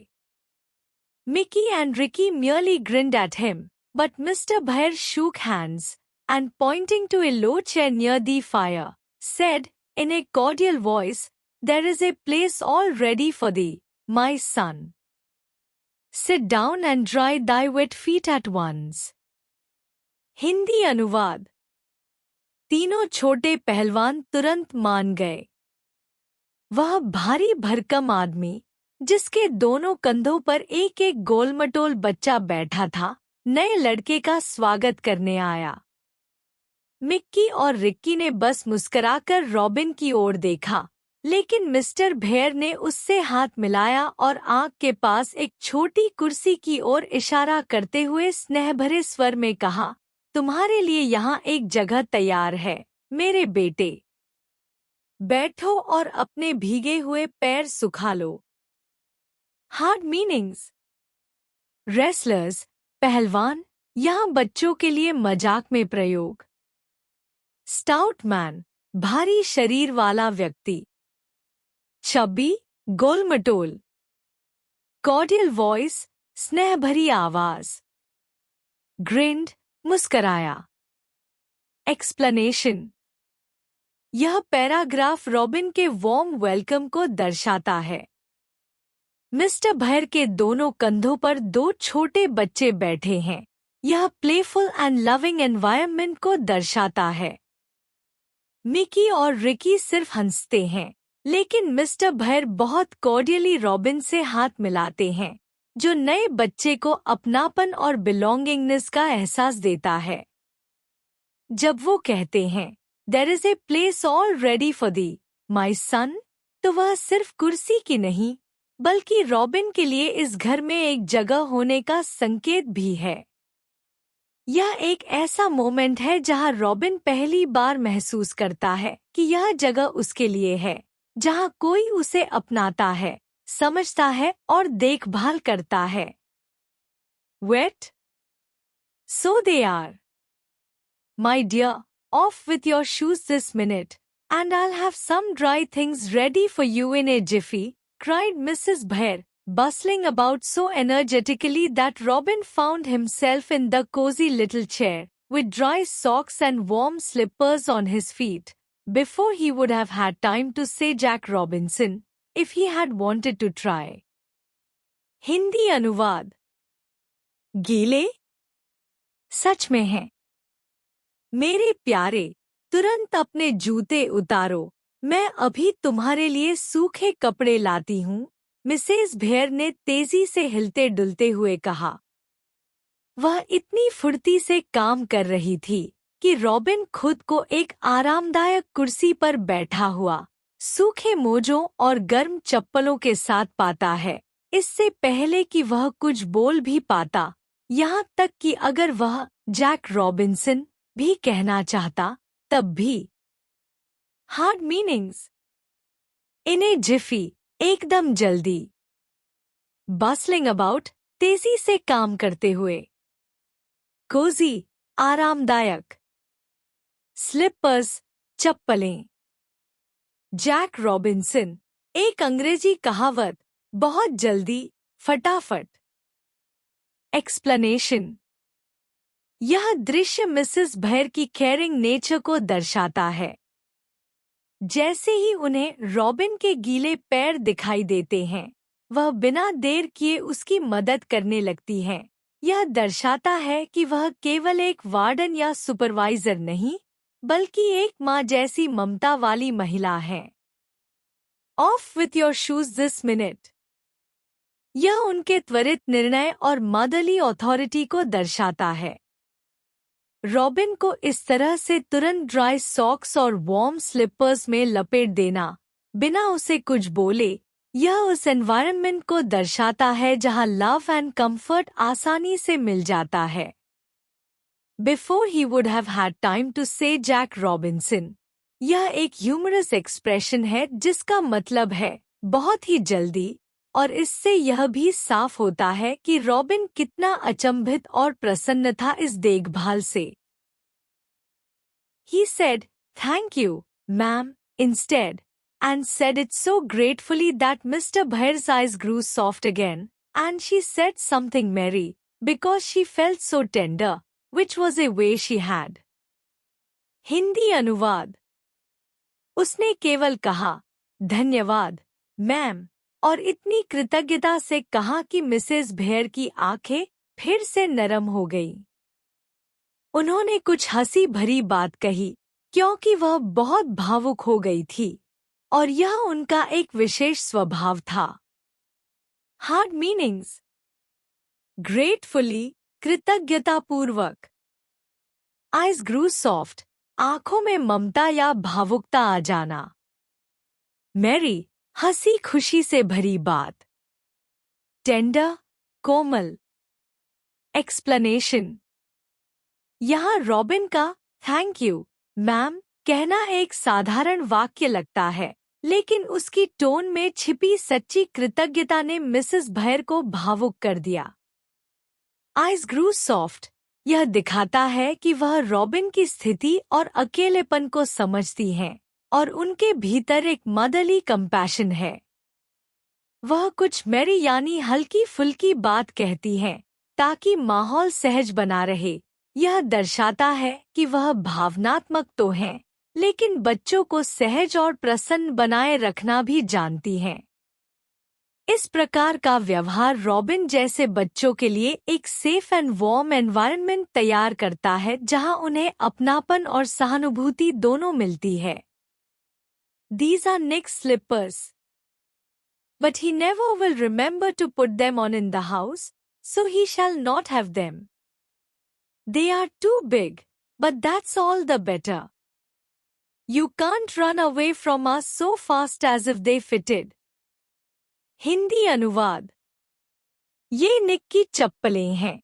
Mickey and Ricky merely grinned at him, but Mr. Bhair shook hands, and pointing to a low chair near the fire, said, in a cordial voice, "There is a place all ready for thee, my son. Sit down and dry thy wet feet at once." Hindi अनुवाद। तीनों छोटे पहलवान तुरंत मान गए। वह भारी भरकम आदमी, जिसके दोनों कंधों पर एक एक गोलमटोल बच्चा बैठा था, नए लड़के का स्वागत करने आया। मिक्की और रिक्की ने बस मुस्कुराकर रॉबिन की ओर देखा, लेकिन मिस्टर भेयर ने उससे हाथ मिलाया और आंख के पास एक छोटी कुर्सी की ओर इशारा करते हुए स्नेहभरे स्वर में कहा, "तुम्हारे लिए यहाँ एक जगह तैयार है, मेरे बेटे। बैठो और अपने भीगे हुए पैर सुखा लो।" Hard meanings. रेसलर्स, पहलवान, यहाँ बच्चों के लिए मजाक में प्रयोग। स्टाउट मैन, भारी शरीर वाला व्यक्ति। चबी, गोलमटोल। कॉर्डियल वॉइस, स्नेहभरी आवाज। ग्रिंड, मुस्कराया। एक्सप्लेनेशन। यह पैराग्राफ रॉबिन के वार्म वेलकम को दर्शाता है। मिस्टर भैर के दोनों कंधों पर दो छोटे बच्चे बैठे हैं। यह प्लेफुल एंड लविंग एनवायरनमेंट को दर्शाता है। मिकी और रिकी सिर्फ हंसते हैं, लेकिन मिस्टर भैर बहुत कॉर्डियली रॉबिन से हाथ मिलाते हैं, जो नए बच्चे को अपनापन और बिलोंगिंगनेस का एहसास देता है। जब वो कहते हैं, "There is a place all ready for thee, my son," तो वह सिर्फ कुर्सी की नहीं, बल्कि रॉबिन के लिए इस घर में एक जगह होने का संकेत भी है। यह एक ऐसा मोमेंट है जहां रॉबिन पहली बार महसूस करता है कि यह जगह उसके लिए है, जहां कोई उसे अपनाता है, समझता है और देखभाल करता है। Wet? So they are. My dear, off with your shoes this minute, and I'll have some dry things ready for you in a jiffy, cried Mrs. Bhair, bustling about so energetically that Robin found himself in the cozy little chair, with dry socks and warm slippers on his feet, before he would have had time to say Jack Robinson, if he had wanted to try. Hindi अनुवाद। गीले? सच में हैं। मेरे प्यारे, तुरंत अपने जूते उतारो, मैं अभी तुम्हारे लिए सूखे कपड़े लाती हूँ, मिसेस भेयर ने तेजी से हिलते डुलते हुए कहा। वह इतनी फुर्ती से काम कर रही थी कि रॉबिन खुद को एक आरामदायक कुर्सी पर बैठा हुआ, सूखे मोजों और गर्म चप्पलों के साथ पाता है, इससे पहले कि वह कुछ बोल भी पाता, यहाँ तक कि अगर वह जैक रॉबिन्सन भी कहना चाहता, तब भी। Hard meanings. In a jiffy, एकदम जल्दी। बस्लिंग अबाउट, तेजी से काम करते हुए। कोजी, आरामदायक। स्लिपर्स, चप्पलें। जैक रॉबिन्सन, एक अंग्रेजी कहावत, बहुत जल्दी, फटाफट। एक्सप्लेनेशन। यह दृश्य मिसेस भैर की केयरिंग नेचर को दर्शाता है। जैसे ही उन्हें रॉबिन के गीले पैर दिखाई देते हैं, वह बिना देर किए उसकी मदद करने लगती हैं। यह दर्शाता है कि वह केवल एक वार्डन या सुपरवाइजर नहीं, बल्कि एक माँ जैसी ममता वाली महिला है। Of with your shoes this minute. यह उनके त्वरित निर्णय और मदरली अथॉरिटी को दर्शाता है। रॉबिन को इस तरह से तुरंत ड्राई सॉक्स और वार्म स्लिपर्स में लपेट देना, बिना उसे कुछ बोले, यह उस एनवायरनमेंट को दर्शाता है जहां लव एंड कंफर्ट आसानी से मिल जाता है। Before he would have had time to say Jack Robinson. यह एक ह्यूमरस एक्सप्रेशन है जिसका मतलब है बहुत ही जल्दी, और इससे यह भी साफ होता है कि रॉबिन कितना अचंभित और प्रसन्न था इस देखभाल से। He said, "Thank you, ma'am," instead, and said it so gratefully that Mr. Bhair's eyes grew soft again, and she said something merry, because she felt so tender, which was a way she had. Hindi अनुवाद। उसने केवल कहा, धन्यवाद, ma'am, और इतनी कृतज्ञता से कहा कि मिसेस भेयर की आंखें फिर से नरम हो गईं। उन्होंने कुछ हंसी भरी बात कही क्योंकि वह बहुत भावुक हो गई थी और यह उनका एक विशेष स्वभाव था। Hard meanings. ग्रेटफुली, कृतज्ञतापूर्वक। आइज ग्रू सॉफ्ट, आंखों में ममता या भावुकता आ जाना। मैरी, हंसी खुशी से भरी बात। टेंडर, कोमल। एक्सप्लेनेशन। यहाँ रॉबिन का थैंक यू, मैम, कहना एक साधारण वाक्य लगता है, लेकिन उसकी टोन में छिपी सच्ची कृतज्ञता ने मिसेस भैर को भावुक कर दिया। आइज ग्रू सॉफ्ट, यह दिखाता है कि वह रॉबिन की स्थिति और अकेलेपन को समझती हैं और उनके भीतर एक मदरली कंपैशन है। वह कुछ मैरी यानी हल्की फुल्की बात कहती हैं ताकि माहौल सहज बना रहे। यह दर्शाता है कि वह भावनात्मक तो हैं, लेकिन बच्चों को सहज और प्रसन्न बनाए रखना भी जानती हैं। इस प्रकार का व्यवहार रॉबिन जैसे बच्चों के लिए एक सेफ एंड वार्म एनवायरनमेंट तैयार करता है जहां उन्हें अपनापन और सहानुभूति दोनों मिलती है। These are Nick's slippers. But he never will remember to put them on in the house, so he shall not have them. They are too big, but that's all the better. You can't run away from us so fast as if they fitted. Hindi अनुवाद। ये निक की चप्पलें हैं,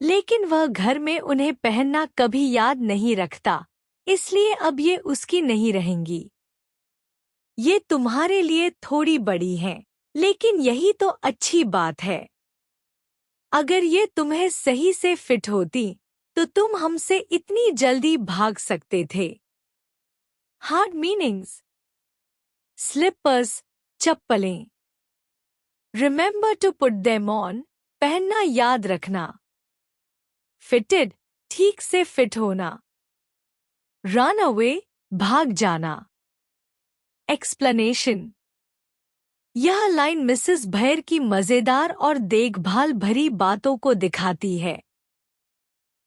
लेकिन वह घर में उन्हें पहनना कभी याद नहीं रखता, इसलिए अब ये उसकी नहीं रहेंगी। ये तुम्हारे लिए थोड़ी बड़ी हैं, लेकिन यही तो अच्छी बात है। अगर ये तुम्हें सही से फिट होती, तो तुम हमसे इतनी जल्दी भाग सकते थे। Hard meanings. स्लिपर्स, चप्पलें। Remember to put them on, पहनना याद रखना। फिटेड, ठीक से फिट होना। रन अवे, भाग जाना। एक्सप्लेनेशन। यह लाइन मिसेस भैर की मजेदार और देखभाल भरी बातों को दिखाती है।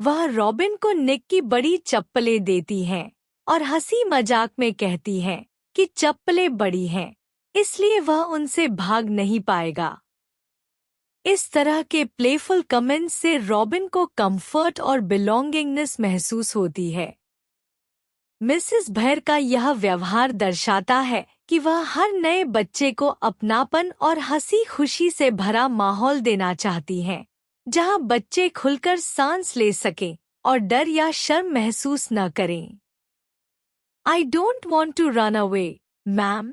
वह रॉबिन को निक की बड़ी चप्पलें देती हैं और हंसी मजाक में कहती हैं कि चप्पलें बड़ी हैं, इसलिए वह उनसे भाग नहीं पाएगा। इस तरह के प्लेफुल कमेंट्स से रॉबिन को कंफर्ट और बिलोंगिंगनेस महसूस होती है। मिसेस भैर का यह व्यवहार दर्शाता है कि वह हर नए बच्चे को अपनापन और हंसी खुशी से भरा माहौल देना चाहती हैं, जहां बच्चे खुलकर सांस ले सकें और डर या शर्म महसूस न करें। I don't want to run away, ma'am.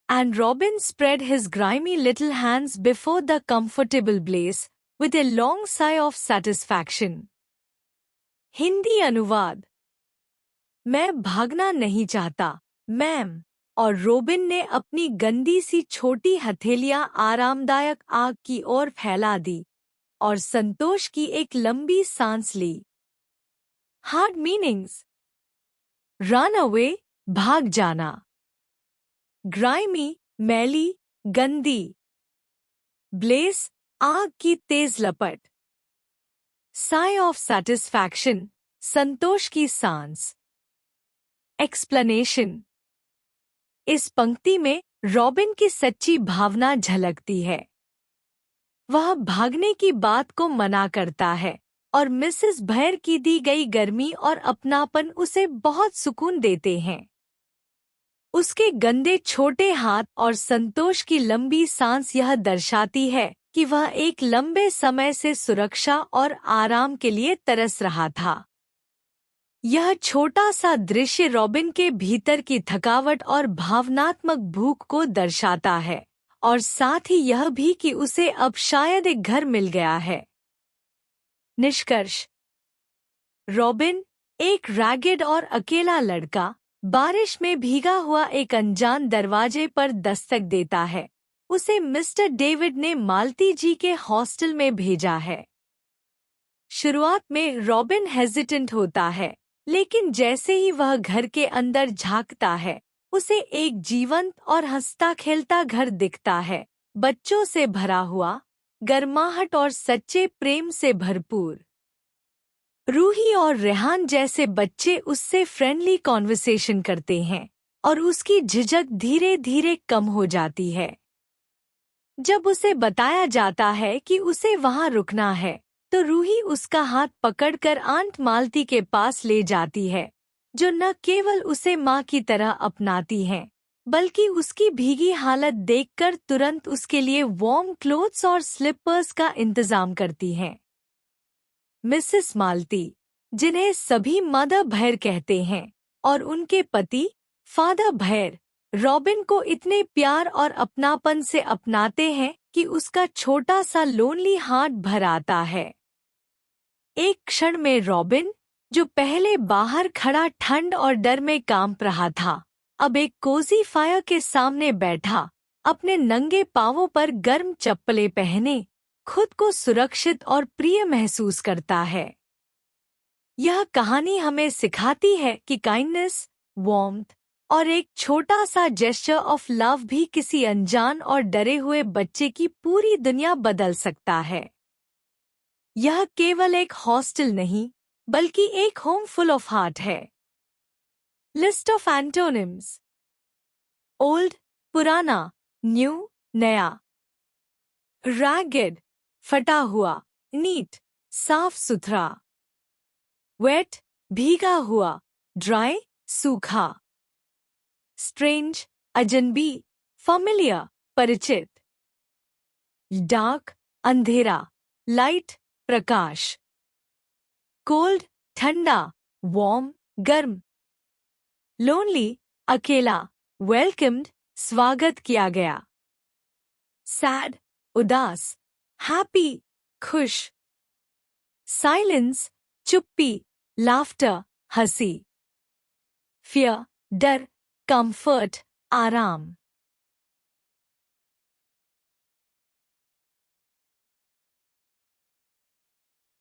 And Robin spread his grimy little hands before the comfortable blaze, with a long sigh of satisfaction. Hindi अनुवाद। मैं भागना नहीं चाहता, मैम, और रोबिन ने अपनी गंदी सी छोटी हथेलियां आरामदायक आग की ओर फैला दी और संतोष की एक लंबी सांस ली। Hard meanings. रन अवे, भाग जाना। ग्राइमी, मैली, गंदी। ब्लेस, आग की तेज लपट। साई ऑफ सैटिस्फैक्शन, संतोष की सांस। एक्सप्लेनेशन। इस पंक्ति में रॉबिन की सच्ची भावना झलकती है। वह भागने की बात को मना करता है और मिसेस भैर की दी गई गर्मी और अपनापन उसे बहुत सुकून देते हैं। उसके गंदे छोटे हाथ और संतोष की लंबी सांस यह दर्शाती है कि वह एक लंबे समय से सुरक्षा और आराम के लिए तरस रहा था। यह छोटा सा दृश्य रॉबिन के भीतर की थकावट और भावनात्मक भूख को दर्शाता है, और साथ ही यह भी कि उसे अब शायद एक घर मिल गया है। निष्कर्ष: रॉबिन, एक रैगेड और अकेला लड़का, बारिश में भीगा हुआ एक अनजान दरवाजे पर दस्तक देता है। उसे मिस्टर डेविड ने मालती जी के हॉस्टल में भेजा है। शुरुआत में रॉबिन हेजिटेंट होता है, लेकिन जैसे ही वह घर के अंदर झांकता है, उसे एक जीवंत और हंसता खेलता घर दिखता है, बच्चों से भरा हुआ, गर्माहट और सच्चे प्रेम से भरपूर। रूही और रेहान जैसे बच्चे उससे फ्रेंडली कॉन्वर्सेशन करते हैं और उसकी झिझक धीरे धीरे कम हो जाती है। जब उसे बताया जाता है कि उसे वहां रुकना है, तो रूही उसका हाथ पकड़कर आंट मालती के पास ले जाती है, जो न केवल उसे माँ की तरह अपनाती हैं, बल्कि उसकी भीगी हालत देखकर तुरंत उसके लिए वार्म क्लोथ्स और स्लीपर्स का इंतजाम करती हैं। मिसेस मालती, जिन्हें सभी मदर भैर कहते हैं, और उनके पति फादर भैर, रॉबिन को इतने प्यार और अपनापन से अपनाते हैं कि उसका छोटा सा लोनली हार्ट भर आता है। एक क्षण में रॉबिन, जो पहले बाहर खड़ा ठंड और डर में कांप रहा था, अब एक कोजी फायर के सामने बैठा, अपने नंगे पांवों पर गर्म चप्पलें पहने, खुद को सुरक्षित और प्रिय महसूस करता है। यह कहानी हमें सिखाती है कि काइंडनेस, वार्मथ और एक छोटा सा जेस्चर ऑफ लव भी किसी अनजान और डरे हुए बच्चे की पूरी दुनिया बदल सकता है। यह केवल एक हॉस्टल नहीं, बल्कि एक होम फुल ऑफ हार्ट है। लिस्ट ऑफ एंटोनिम्स: ओल्ड, पुराना, न्यू, नया। रैगेड, फटा हुआ, नीट, साफ सुथरा। वेट, भीगा हुआ, ड्राई, सूखा। स्ट्रेंज, अजनबी, फैमिलियर, परिचित। डार्क, अंधेरा, लाइट, प्रकाश। कोल्ड, ठंडा, वार्म, गर्म। लोनली, अकेला, वेलकम्ड, स्वागत किया गया। सैड, उदास, हैप्पी, खुश। साइलेंस, चुप्पी, लाफ्टर, हंसी। फियर, डर, कंफर्ट, आराम।